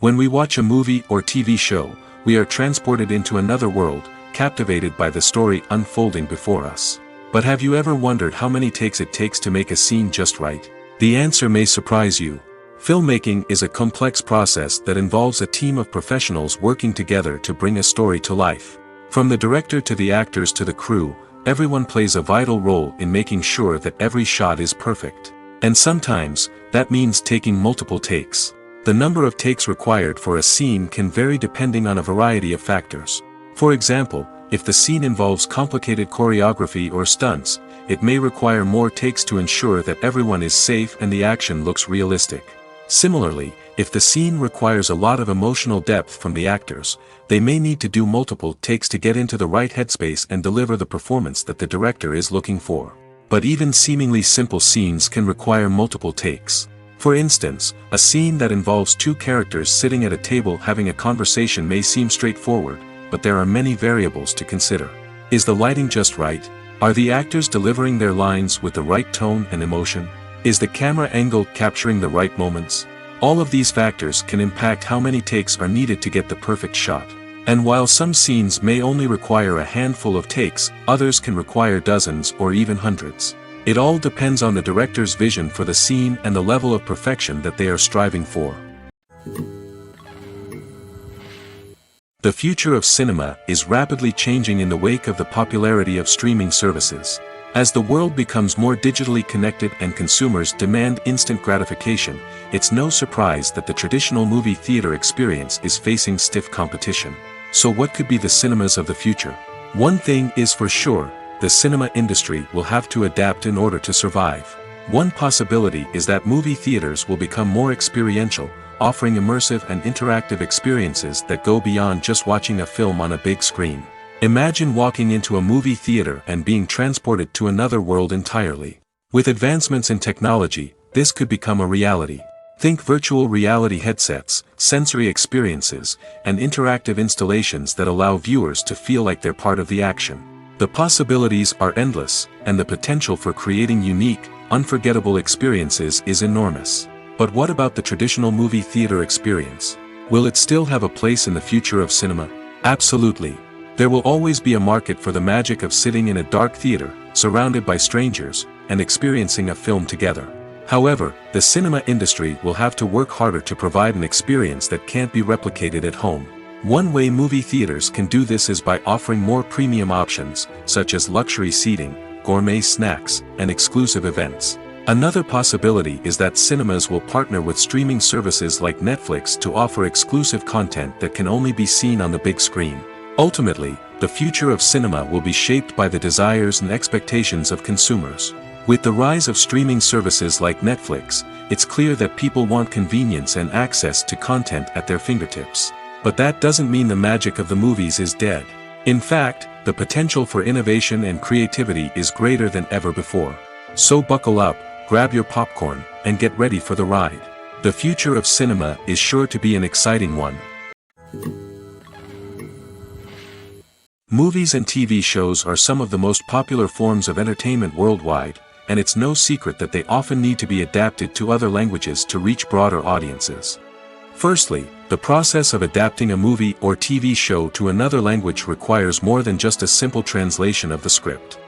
When we watch a movie or TV show, we are transported into another world, captivated by the story unfolding before us. But have you ever wondered how many takes it takes to make a scene just right? The answer may surprise you. Filmmaking is a complex process that involves a team of professionals working together to bring a story to life. From the director to the actors to the crew, everyone plays a vital role in making sure that every shot is perfect. And sometimes, that means taking multiple takes. The number of takes required for a scene can vary depending on a variety of factors. For example, if the scene involves complicated choreography or stunts, it may require more takes to ensure that everyone is safe and the action looks realistic. Similarly, If the scene requires a lot of emotional depth from the actors, they may need to do multiple takes to get into the right headspace and deliver the performance that the director is looking for. But even seemingly simple scenes can require multiple takes. For instance, a scene that involves two characters sitting at a table having a conversation may seem straightforward, but there are many variables to consider. Is the lighting just right? Are the actors delivering their lines with the right tone and emotion? Is the camera angle capturing the right moments? All of these factors can impact how many takes are needed to get the perfect shot. And while some scenes may only require a handful of takes, others can require dozens or even hundreds. It all depends on the director's vision for the scene and the level of perfection that they are striving for. The future of cinema is rapidly changing in the wake of the popularity of streaming services. As the world becomes more digitally connected and consumers demand instant gratification, it's no surprise that the traditional movie theater experience is facing stiff competition. So what could be the cinemas of the future? One thing is for sure, the cinema industry will have to adapt in order to survive. One possibility is that movie theaters will become more experiential, offering immersive and interactive experiences that go beyond just watching a film on a big screen. Imagine walking into a movie theater and being transported to another world entirely. With advancements in technology, this could become a reality. Think virtual reality headsets, sensory experiences, and interactive installations that allow viewers to feel like they're part of the action. The possibilities are endless, and the potential for creating unique, unforgettable experiences is enormous. But what about the traditional movie theater experience? Will it still have a place in the future of cinema? Absolutely. There will always be a market for the magic of sitting in a dark theater, surrounded by strangers, and experiencing a film together. However, the cinema industry will have to work harder to provide an experience that can't be replicated at home. One way movie theaters can do this is by offering more premium options, such as luxury seating, gourmet snacks, and exclusive events. Another possibility is that cinemas will partner with streaming services like Netflix to offer exclusive content that can only be seen on the big screen. Ultimately, the future of cinema will be shaped by the desires and expectations of consumers. With the rise of streaming services like Netflix, it's clear that people want convenience and access to content at their fingertips. But that doesn't mean the magic of the movies is dead. In fact, the potential for innovation and creativity is greater than ever before. So buckle up, grab your popcorn, and get ready for the ride. The future of cinema is sure to be an exciting one. Movies and TV shows are some of the most popular forms of entertainment worldwide, and it's no secret that they often need to be adapted to other languages to reach broader audiences. Firstly, the process of adapting a movie or TV show to another language requires more than just a simple translation of the script.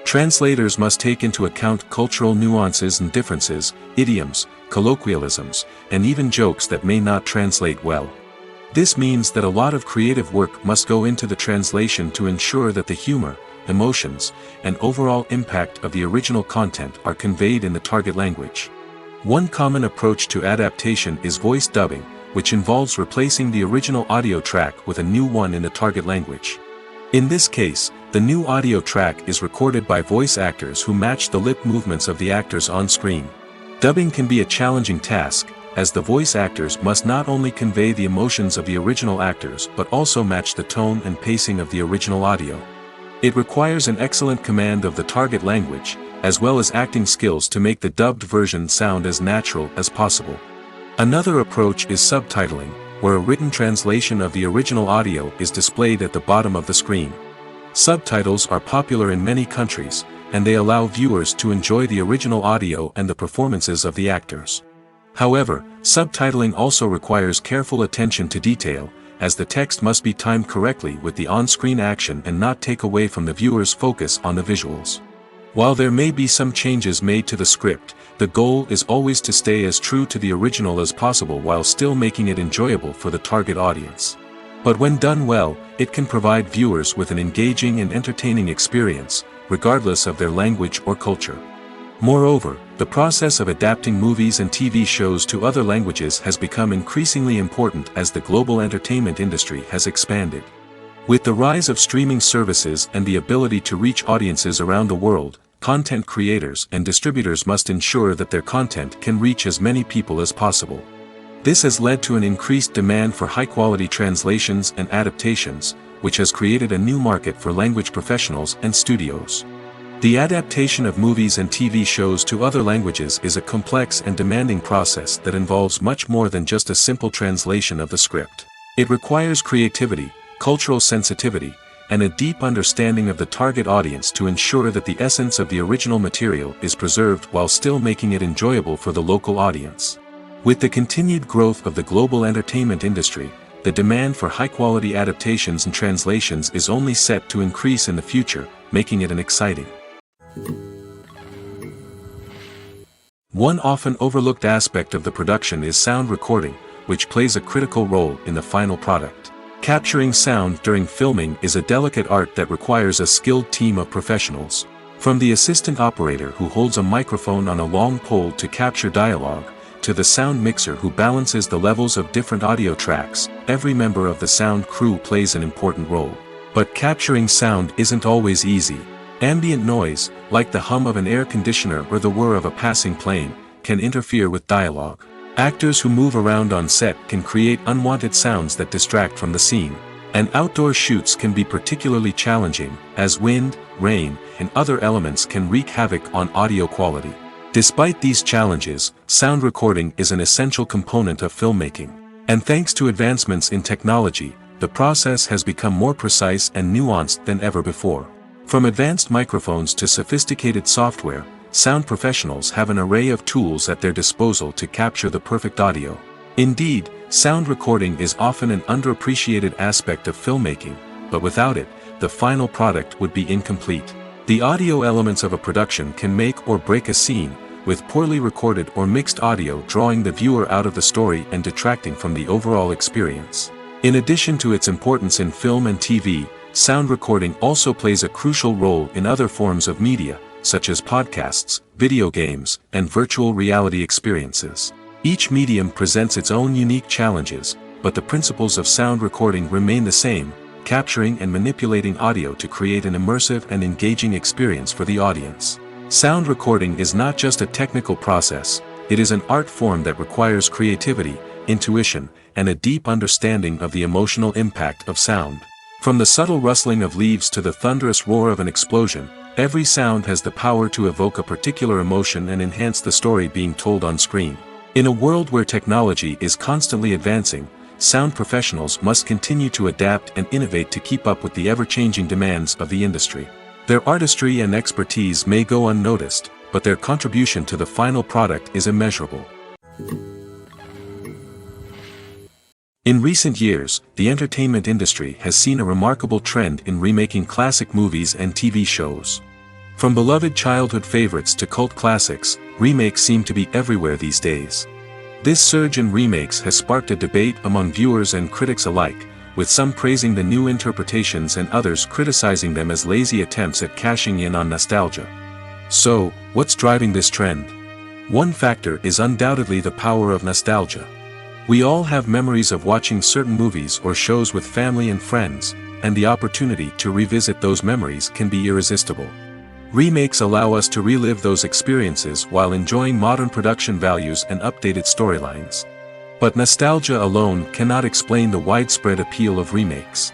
Translators must take into account cultural nuances and differences, idioms, colloquialisms, and even jokes that may not translate well. This means that a lot of creative work must go into the translation to ensure that the humor, emotions, and overall impact of the original content are conveyed in the target language. One common approach to adaptation is voice dubbing, which involves replacing the original audio track with a new one in the target language. In this case, the new audio track is recorded by voice actors who match the lip movements of the actors on screen. Dubbing can be a challenging task, as the voice actors must not only convey the emotions of the original actors but also match the tone and pacing of the original audio. It requires an excellent command of the target language, as well as acting skills to make the dubbed version sound as natural as possible. Another approach is subtitling, where a written translation of the original audio is displayed at the bottom of the screen. Subtitles are popular in many countries, and they allow viewers to enjoy the original audio and the performances of the actors. However, subtitling also requires careful attention to detail, as the text must be timed correctly with the on-screen action and not take away from the viewer's focus on the visuals. While there may be some changes made to the script, the goal is always to stay as true to the original as possible while still making it enjoyable for the target audience. But when done well, it can provide viewers with an engaging and entertaining experience, regardless of their language or culture. Moreover, the process of adapting movies and TV shows to other languages has become increasingly important as the global entertainment industry has expanded. With the rise of streaming services and the ability to reach audiences around the world, content creators and distributors must ensure that their content can reach as many people as possible. This has led to an increased demand for high-quality translations and adaptations, which has created a new market for language professionals and studios. The adaptation of movies and TV shows to other languages is a complex and demanding process that involves much more than just a simple translation of the script. It requires creativity, cultural sensitivity, and a deep understanding of the target audience to ensure that the essence of the original material is preserved while still making it enjoyable for the local audience. With the continued growth of the global entertainment industry, the demand for high-quality adaptations and translations is only set to increase in the future, making it an exciting. One often overlooked aspect of the production is sound recording, which plays a critical role in the final product. Capturing sound during filming is a delicate art that requires a skilled team of professionals. From the assistant operator who holds a microphone on a long pole to capture dialogue, to the sound mixer who balances the levels of different audio tracks, every member of the sound crew plays an important role. But capturing sound isn't always easy. Ambient noise, like the hum of an air conditioner or the whir of a passing plane, can interfere with dialogue. Actors who move around on set can create unwanted sounds that distract from the scene. And outdoor shoots can be particularly challenging, as wind, rain, and other elements can wreak havoc on audio quality. Despite these challenges, sound recording is an essential component of filmmaking. And thanks to advancements in technology, the process has become more precise and nuanced than ever before. From advanced microphones to sophisticated software, sound professionals have an array of tools at their disposal to capture the perfect audio. Indeed, sound recording is often an underappreciated aspect of filmmaking, but without it, the final product would be incomplete. The audio elements of a production can make or break a scene, with poorly recorded or mixed audio drawing the viewer out of the story and detracting from the overall experience. In addition to its importance in film and TV, sound recording also plays a crucial role in other forms of media, such as podcasts, video games, and virtual reality experiences. Each medium presents its own unique challenges, but the principles of sound recording remain the same, capturing and manipulating audio to create an immersive and engaging experience for the audience. Sound recording is not just a technical process, it is an art form that requires creativity, intuition, and a deep understanding of the emotional impact of sound. From the subtle rustling of leaves to the thunderous roar of an explosion, every sound has the power to evoke a particular emotion and enhance the story being told on screen. In a world where technology is constantly advancing, sound professionals must continue to adapt and innovate to keep up with the ever-changing demands of the industry. Their artistry and expertise may go unnoticed, but their contribution to the final product is immeasurable. In recent years, the entertainment industry has seen a remarkable trend in remaking classic movies and TV shows. From beloved childhood favorites to cult classics, remakes seem to be everywhere these days. This surge in remakes has sparked a debate among viewers and critics alike, with some praising the new interpretations and others criticizing them as lazy attempts at cashing in on nostalgia. So, what's driving this trend? One factor is undoubtedly the power of nostalgia. We all have memories of watching certain movies or shows with family and friends, and the opportunity to revisit those memories can be irresistible. Remakes allow us to relive those experiences while enjoying modern production values and updated storylines. But nostalgia alone cannot explain the widespread appeal of remakes.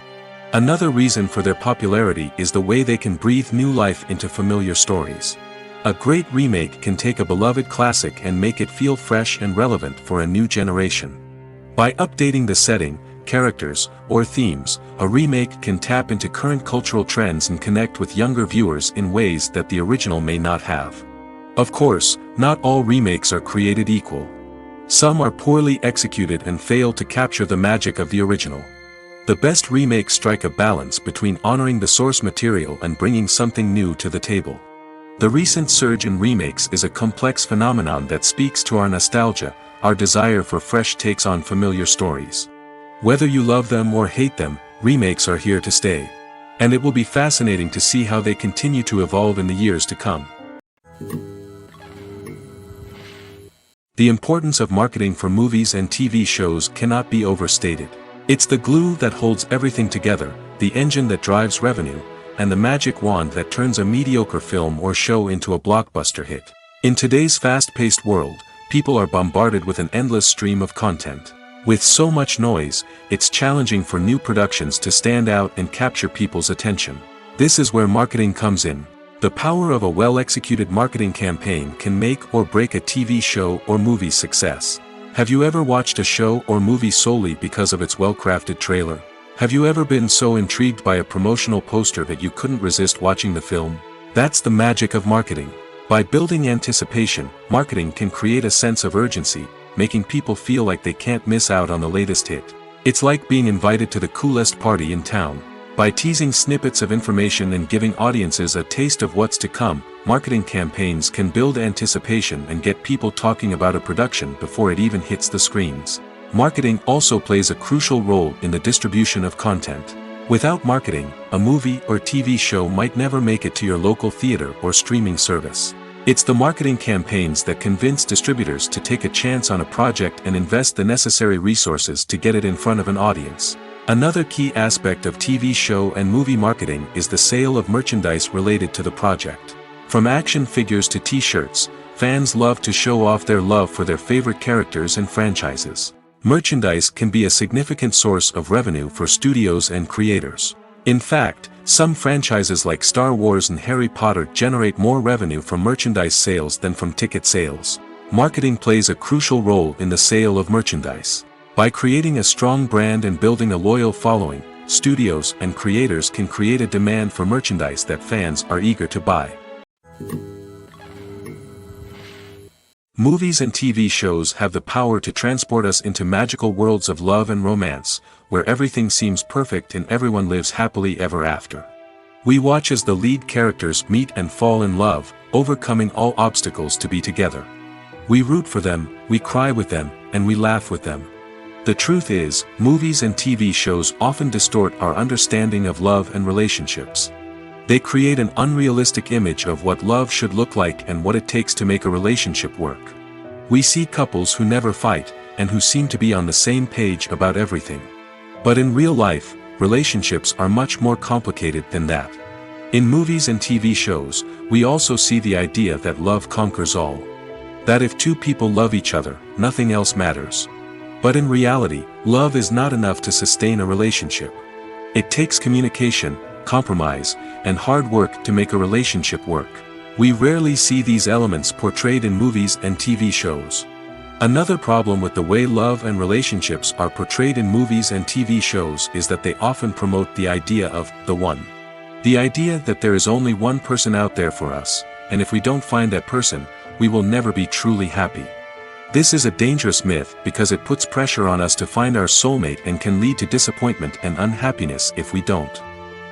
Another reason for their popularity is the way they can breathe new life into familiar stories. A great remake can take a beloved classic and make it feel fresh and relevant for a new generation. By updating the setting, characters, or themes, a remake can tap into current cultural trends and connect with younger viewers in ways that the original may not have. Of course, not all remakes are created equal. Some are poorly executed and fail to capture the magic of the original. The best remakes strike a balance between honoring the source material and bringing something new to the table. The recent surge in remakes is a complex phenomenon that speaks to our nostalgia, our desire for fresh takes on familiar stories. Whether you love them or hate them, remakes are here to stay. And it will be fascinating to see how they continue to evolve in the years to come. The importance of marketing for movies and TV shows cannot be overstated. It's the glue that holds everything together, the engine that drives revenue, and the magic wand that turns a mediocre film or show into a blockbuster hit. In today's fast-paced world, People are bombarded with an endless stream of content. With so much noise, it's challenging for new productions to stand out and capture people's attention. This is where marketing comes in. The power of a well-executed marketing campaign can make or break a TV show or movie's success. Have you ever watched a show or movie solely because of its well-crafted trailer? Have you ever been so intrigued by a promotional poster that you couldn't resist watching the film? That's the magic of marketing. By building anticipation, marketing can create a sense of urgency, making people feel like they can't miss out on the latest hit. It's like being invited to the coolest party in town. By teasing snippets of information and giving audiences a taste of what's to come, marketing campaigns can build anticipation and get people talking about a production before it even hits the screens. Marketing also plays a crucial role in the distribution of content. Without marketing, a movie or TV show might never make it to your local theater or streaming service. It's the marketing campaigns that convince distributors to take a chance on a project and invest the necessary resources to get it in front of an audience. Another key aspect of TV show and movie marketing is the sale of merchandise related to the project. From action figures to t-shirts, fans love to show off their love for their favorite characters and franchises. Merchandise can be a significant source of revenue for studios and creators. In fact, some franchises like Star Wars and Harry Potter generate more revenue from merchandise sales than from ticket sales. Marketing plays a crucial role in the sale of merchandise. By creating a strong brand and building a loyal following, studios and creators can create a demand for merchandise that fans are eager to buy. Movies and TV shows have the power to transport us into magical worlds of love and romance, where everything seems perfect and everyone lives happily ever after. We watch as the lead characters meet and fall in love, overcoming all obstacles to be together. We root for them, we cry with them, and we laugh with them. The truth is, movies and TV shows often distort our understanding of love and relationships. They create an unrealistic image of what love should look like and what it takes to make a relationship work. We see couples who never fight, and who seem to be on the same page about everything. But in real life, relationships are much more complicated than that. In movies and TV shows, we also see the idea that love conquers all. That if two people love each other, nothing else matters. But in reality, love is not enough to sustain a relationship. It takes communication, compromise, and hard work to make a relationship work. We rarely see these elements portrayed in movies and TV shows. Another problem with the way love and relationships are portrayed in movies and TV shows is that they often promote the idea of the one. The idea that there is only one person out there for us, and if we don't find that person, we will never be truly happy. This is a dangerous myth because it puts pressure on us to find our soulmate and can lead to disappointment and unhappiness if we don't.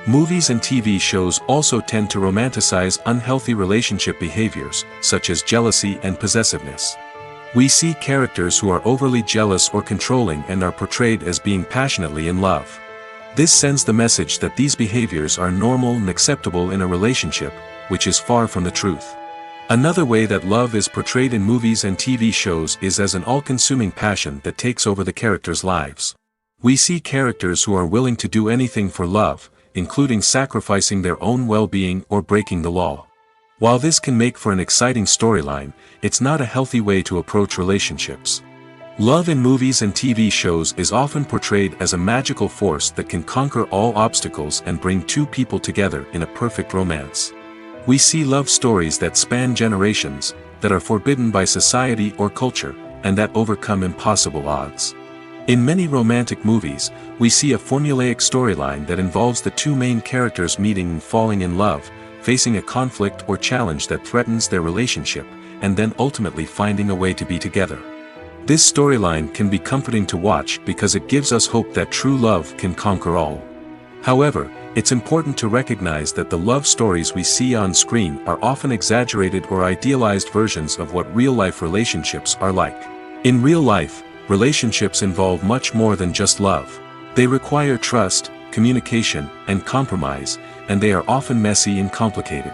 Movies and TV shows also tend to romanticize unhealthy relationship behaviors, such as jealousy and possessiveness. We see characters who are overly jealous or controlling and are portrayed as being passionately in love. This sends the message that these behaviors are normal and acceptable in a relationship, which is far from the truth. Another way that love is portrayed in movies and TV shows is as an all-consuming passion that takes over the characters' lives. We see characters who are willing to do anything for love, including sacrificing their own well-being or breaking the law. While this can make for an exciting storyline, it's not a healthy way to approach relationships. Love in movies and TV shows is often portrayed as a magical force that can conquer all obstacles and bring two people together in a perfect romance. We see love stories that span generations, that are forbidden by society or culture, and that overcome impossible odds. In many romantic movies, we see a formulaic storyline that involves the two main characters meeting and falling in love, facing a conflict or challenge that threatens their relationship, and then ultimately finding a way to be together. This storyline can be comforting to watch because it gives us hope that true love can conquer all. However, it's important to recognize that the love stories we see on screen are often exaggerated or idealized versions of what real-life relationships are like. In real life, relationships involve much more than just love. They require trust, communication, and compromise, and they are often messy and complicated.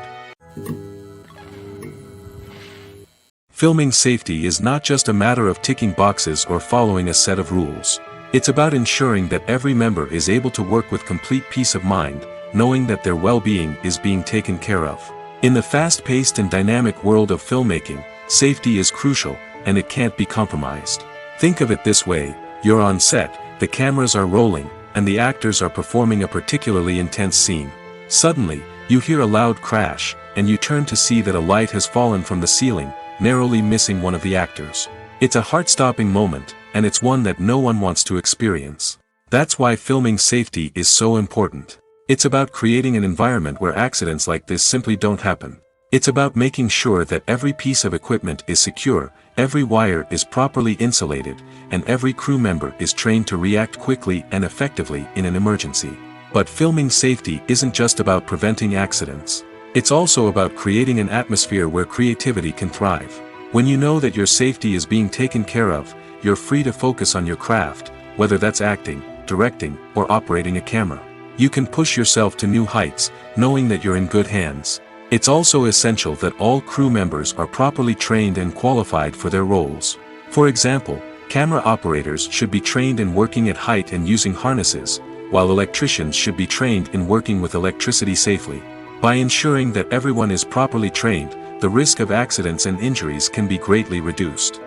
Filming safety is not just a matter of ticking boxes or following a set of rules. It's about ensuring that every member is able to work with complete peace of mind, knowing that their well-being is being taken care of. In the fast-paced and dynamic world of filmmaking, safety is crucial, and it can't be compromised. Think of it this way: you're on set, the cameras are rolling, and the actors are performing a particularly intense scene. Suddenly, you hear a loud crash, and you turn to see that a light has fallen from the ceiling, narrowly missing one of the actors. It's a heart-stopping moment, and it's one that no one wants to experience. That's why filming safety is so important. It's about creating an environment where accidents like this simply don't happen. It's about making sure that every piece of equipment is secure, every wire is properly insulated, and every crew member is trained to react quickly and effectively in an emergency. But filming safety isn't just about preventing accidents. It's also about creating an atmosphere where creativity can thrive. When you know that your safety is being taken care of, you're free to focus on your craft, whether that's acting, directing, or operating a camera. You can push yourself to new heights, knowing that you're in good hands. It's also essential that all crew members are properly trained and qualified for their roles. For example, camera operators should be trained in working at height and using harnesses, while electricians should be trained in working with electricity safely. By ensuring that everyone is properly trained, the risk of accidents and injuries can be greatly reduced.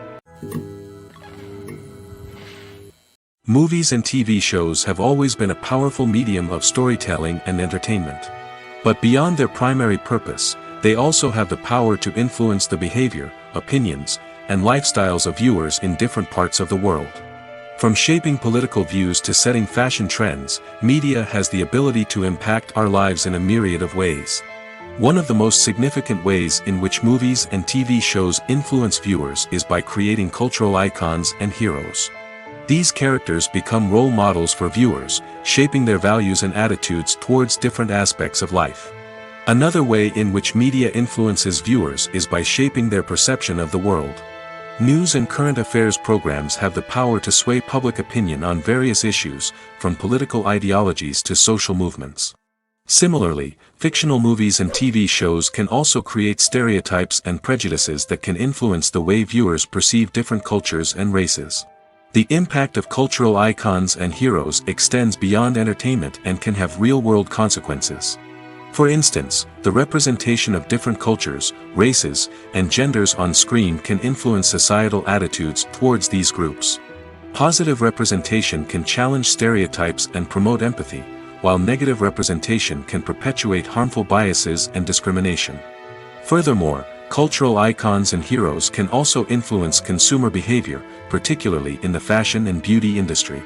Movies and TV shows have always been a powerful medium of storytelling and entertainment. But beyond their primary purpose, they also have the power to influence the behavior, opinions, and lifestyles of viewers in different parts of the world. From shaping political views to setting fashion trends, media has the ability to impact our lives in a myriad of ways. One of the most significant ways in which movies and TV shows influence viewers is by creating cultural icons and heroes. These characters become role models for viewers, shaping their values and attitudes towards different aspects of life. Another way in which media influences viewers is by shaping their perception of the world. News and current affairs programs have the power to sway public opinion on various issues, from political ideologies to social movements. Similarly, fictional movies and TV shows can also create stereotypes and prejudices that can influence the way viewers perceive different cultures and races. The impact of cultural icons and heroes extends beyond entertainment and can have real-world consequences. For instance, the representation of different cultures, races, and genders on screen can influence societal attitudes towards these groups. Positive representation can challenge stereotypes and promote empathy, while negative representation can perpetuate harmful biases and discrimination. Furthermore, cultural icons and heroes can also influence consumer behavior, particularly in the fashion and beauty industry.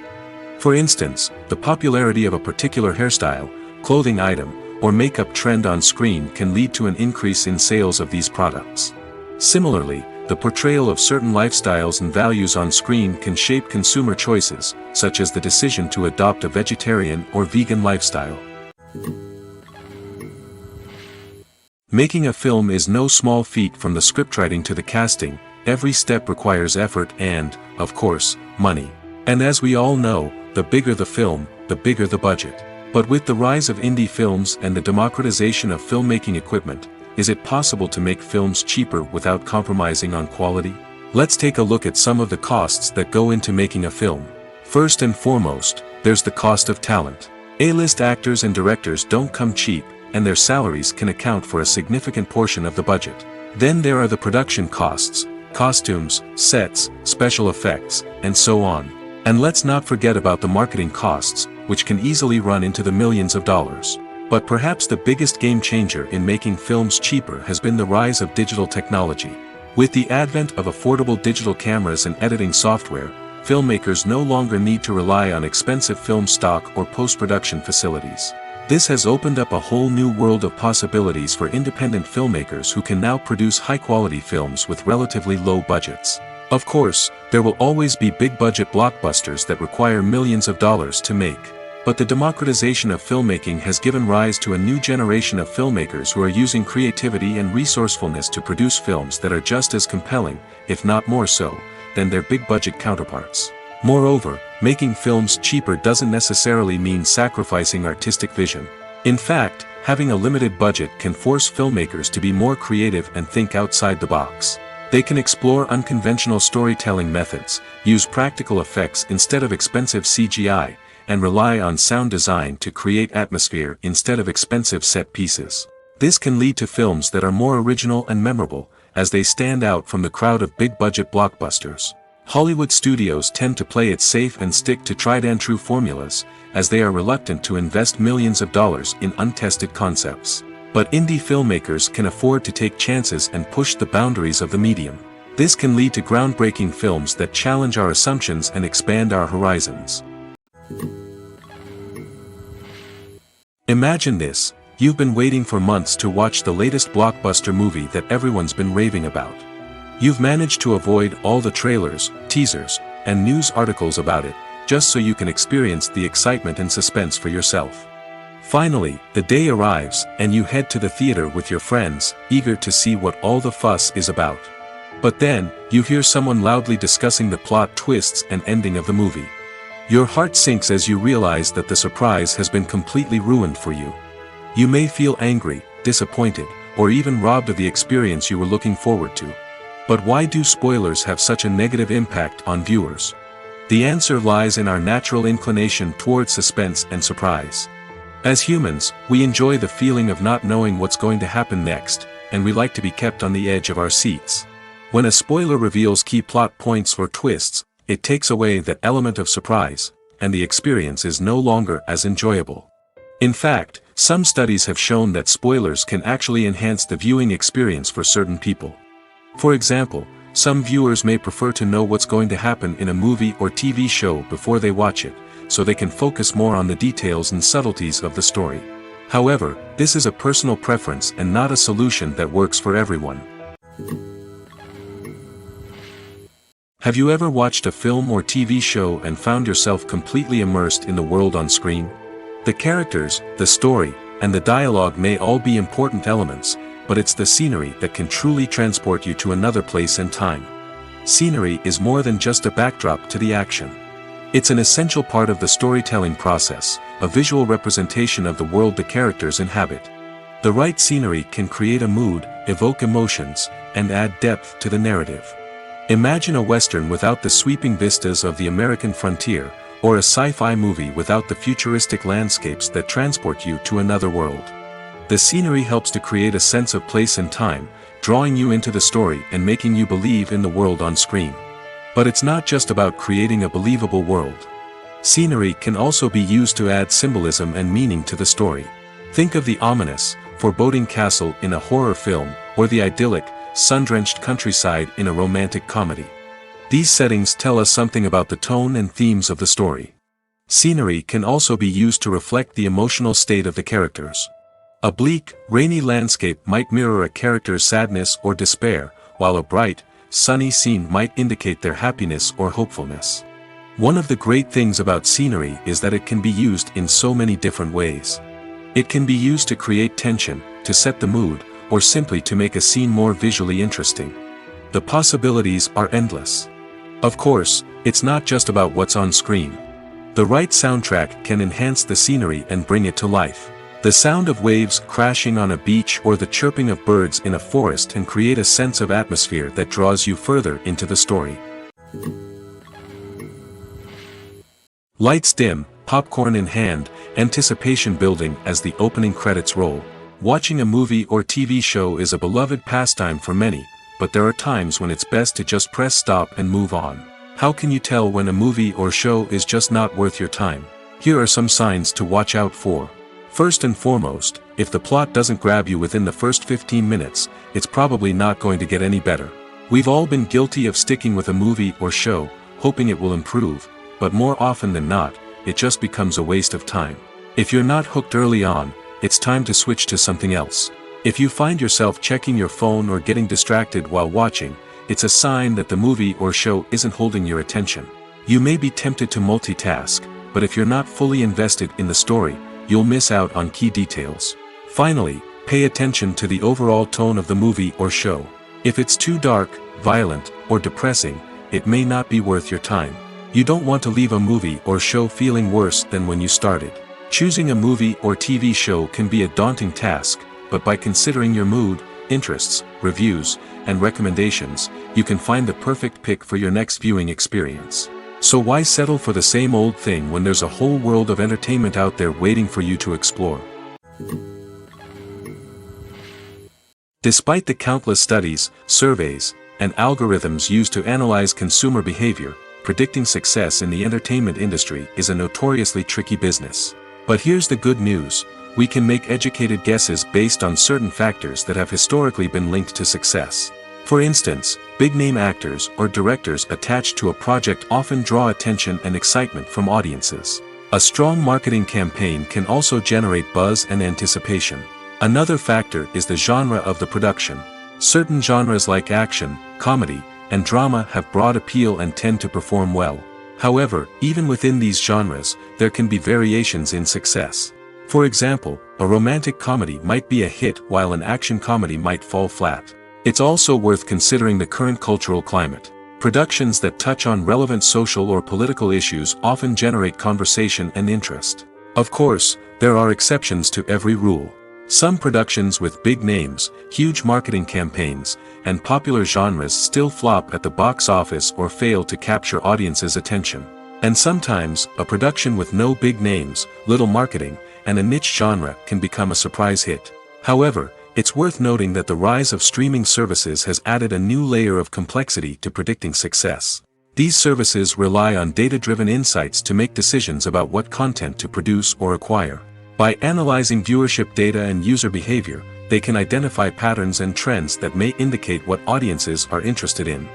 For instance, the popularity of a particular hairstyle, clothing item, or makeup trend on screen can lead to an increase in sales of these products. Similarly, the portrayal of certain lifestyles and values on screen can shape consumer choices, such as the decision to adopt a vegetarian or vegan lifestyle. Making a film is no small feat. From the scriptwriting to the casting, every step requires effort and, of course, money. And as we all know, the bigger the film, the bigger the budget. But with the rise of indie films and the democratization of filmmaking equipment, is it possible to make films cheaper without compromising on quality? Let's take a look at some of the costs that go into making a film. First and foremost, there's the cost of talent. A-list actors and directors don't come cheap, and their salaries can account for a significant portion of the budget. Then there are the production costs, costumes, sets, special effects, and so on. And let's not forget about the marketing costs, which can easily run into the millions of dollars. But perhaps the biggest game changer in making films cheaper has been the rise of digital technology. With the advent of affordable digital cameras and editing software, filmmakers no longer need to rely on expensive film stock or post-production facilities. This has opened up a whole new world of possibilities for independent filmmakers who can now produce high-quality films with relatively low budgets. Of course, there will always be big-budget blockbusters that require millions of dollars to make. But the democratization of filmmaking has given rise to a new generation of filmmakers who are using creativity and resourcefulness to produce films that are just as compelling, if not more so, than their big-budget counterparts. Moreover, making films cheaper doesn't necessarily mean sacrificing artistic vision. In fact, having a limited budget can force filmmakers to be more creative and think outside the box. They can explore unconventional storytelling methods, use practical effects instead of expensive CGI, and rely on sound design to create atmosphere instead of expensive set pieces. This can lead to films that are more original and memorable, as they stand out from the crowd of big-budget blockbusters. Hollywood studios tend to play it safe and stick to tried-and-true formulas, as they are reluctant to invest millions of dollars in untested concepts. But indie filmmakers can afford to take chances and push the boundaries of the medium. This can lead to groundbreaking films that challenge our assumptions and expand our horizons. Imagine this: you've been waiting for months to watch the latest blockbuster movie that everyone's been raving about. You've managed to avoid all the trailers, teasers, and news articles about it, just so you can experience the excitement and suspense for yourself. Finally, the day arrives, and you head to the theater with your friends, eager to see what all the fuss is about. But then, you hear someone loudly discussing the plot twists and ending of the movie. Your heart sinks as you realize that the surprise has been completely ruined for you. You may feel angry, disappointed, or even robbed of the experience you were looking forward to. But why do spoilers have such a negative impact on viewers? The answer lies in our natural inclination toward suspense and surprise. As humans, we enjoy the feeling of not knowing what's going to happen next, and we like to be kept on the edge of our seats. When a spoiler reveals key plot points or twists, it takes away that element of surprise, and the experience is no longer as enjoyable. In fact, some studies have shown that spoilers can actually enhance the viewing experience for certain people. For example, some viewers may prefer to know what's going to happen in a movie or TV show before they watch it, so they can focus more on the details and subtleties of the story. However, this is a personal preference and not a solution that works for everyone. Have you ever watched a film or TV show and found yourself completely immersed in the world on screen? The characters, the story, and the dialogue may all be important elements, but it's the scenery that can truly transport you to another place and time. Scenery is more than just a backdrop to the action. It's an essential part of the storytelling process, a visual representation of the world the characters inhabit. The right scenery can create a mood, evoke emotions, and add depth to the narrative. Imagine a Western without the sweeping vistas of the American frontier, or a sci-fi movie without the futuristic landscapes that transport you to another world. The scenery helps to create a sense of place and time, drawing you into the story and making you believe in the world on screen. But it's not just about creating a believable world. Scenery can also be used to add symbolism and meaning to the story. Think of the ominous, foreboding castle in a horror film, or the idyllic, sun-drenched countryside in a romantic comedy. These settings tell us something about the tone and themes of the story. Scenery can also be used to reflect the emotional state of the characters. A bleak, rainy landscape might mirror a character's sadness or despair, while a bright, sunny scene might indicate their happiness or hopefulness. One of the great things about scenery is that it can be used in so many different ways. It can be used to create tension, to set the mood, or simply to make a scene more visually interesting. The possibilities are endless. Of course, it's not just about what's on screen. The right soundtrack can enhance the scenery and bring it to life. The sound of waves crashing on a beach or the chirping of birds in a forest can create a sense of atmosphere that draws you further into the story. Lights dim, popcorn in hand, anticipation building as the opening credits roll. Watching a movie or TV show is a beloved pastime for many, but there are times when it's best to just press stop and move on. How can you tell when a movie or show is just not worth your time? Here are some signs to watch out for. First and foremost, if the plot doesn't grab you within the first 15 minutes, it's probably not going to get any better. We've all been guilty of sticking with a movie or show, hoping it will improve, but more often than not, it just becomes a waste of time. If you're not hooked early on, it's time to switch to something else. If you find yourself checking your phone or getting distracted while watching, it's a sign that the movie or show isn't holding your attention. You may be tempted to multitask, but if you're not fully invested in the story, you'll miss out on key details. Finally, pay attention to the overall tone of the movie or show. If it's too dark, violent, or depressing, it may not be worth your time. You don't want to leave a movie or show feeling worse than when you started. Choosing a movie or TV show can be a daunting task, but by considering your mood, interests, reviews, and recommendations, you can find the perfect pick for your next viewing experience. So why settle for the same old thing when there's a whole world of entertainment out there waiting for you to explore? Despite the countless studies, surveys, and algorithms used to analyze consumer behavior, predicting success in the entertainment industry is a notoriously tricky business. But here's the good news: we can make educated guesses based on certain factors that have historically been linked to success. For instance, big-name actors or directors attached to a project often draw attention and excitement from audiences. A strong marketing campaign can also generate buzz and anticipation. Another factor is the genre of the production. Certain genres like action, comedy, and drama have broad appeal and tend to perform well. However, even within these genres, there can be variations in success. For example, a romantic comedy might be a hit while an action comedy might fall flat. It's also worth considering the current cultural climate. Productions that touch on relevant social or political issues often generate conversation and interest. Of course, there are exceptions to every rule. Some productions with big names, huge marketing campaigns, and popular genres still flop at the box office or fail to capture audiences' attention. And sometimes, a production with no big names, little marketing, and a niche genre can become a surprise hit. However, it's worth noting that the rise of streaming services has added a new layer of complexity to predicting success. These services rely on data-driven insights to make decisions about what content to produce or acquire. By analyzing viewership data and user behavior, they can identify patterns and trends that may indicate what audiences are interested in.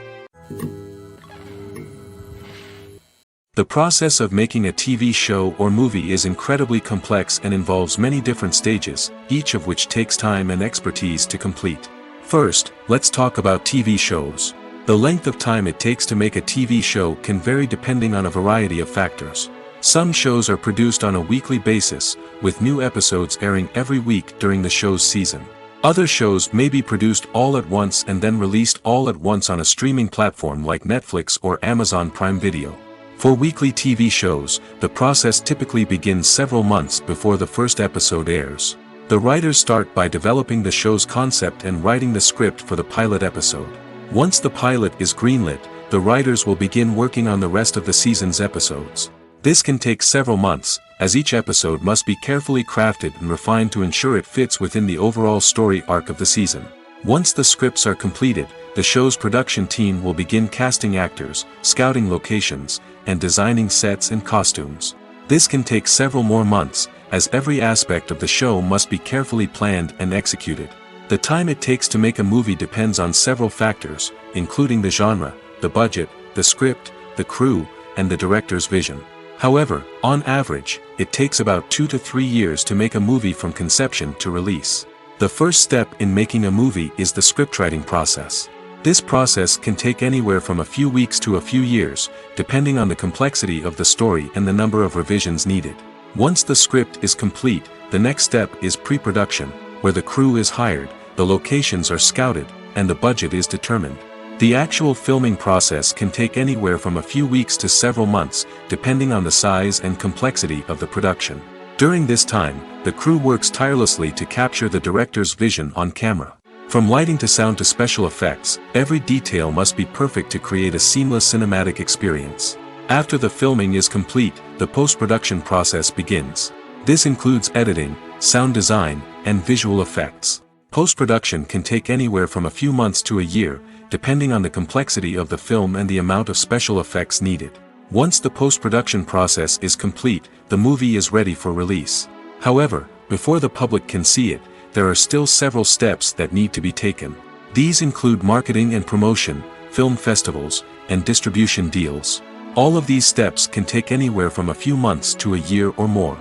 The process of making a TV show or movie is incredibly complex and involves many different stages, each of which takes time and expertise to complete. First, let's talk about TV shows. The length of time it takes to make a TV show can vary depending on a variety of factors. Some shows are produced on a weekly basis, with new episodes airing every week during the show's season. Other shows may be produced all at once and then released all at once on a streaming platform like Netflix or Amazon Prime Video. For weekly TV shows, the process typically begins several months before the first episode airs. The writers start by developing the show's concept and writing the script for the pilot episode. Once the pilot is greenlit, the writers will begin working on the rest of the season's episodes. This can take several months, as each episode must be carefully crafted and refined to ensure it fits within the overall story arc of the season. Once the scripts are completed, the show's production team will begin casting actors, scouting locations, and designing sets and costumes. This can take several more months, as every aspect of the show must be carefully planned and executed. The time it takes to make a movie depends on several factors, including the genre, the budget, the script, the crew, and the director's vision. However, on average, it takes about 2 to 3 years to make a movie from conception to release. The first step in making a movie is the scriptwriting process. This process can take anywhere from a few weeks to a few years, depending on the complexity of the story and the number of revisions needed. Once the script is complete, the next step is pre-production, where the crew is hired, the locations are scouted, and the budget is determined. The actual filming process can take anywhere from a few weeks to several months, depending on the size and complexity of the production. During this time, the crew works tirelessly to capture the director's vision on camera. From lighting to sound to special effects, every detail must be perfect to create a seamless cinematic experience. After the filming is complete, the post-production process begins. This includes editing, sound design, and visual effects. Post-production can take anywhere from a few months to a year, depending on the complexity of the film and the amount of special effects needed. Once the post-production process is complete, the movie is ready for release. However, before the public can see it, there are still several steps that need to be taken. These include marketing and promotion, film festivals, and distribution deals. All of these steps can take anywhere from a few months to a year or more.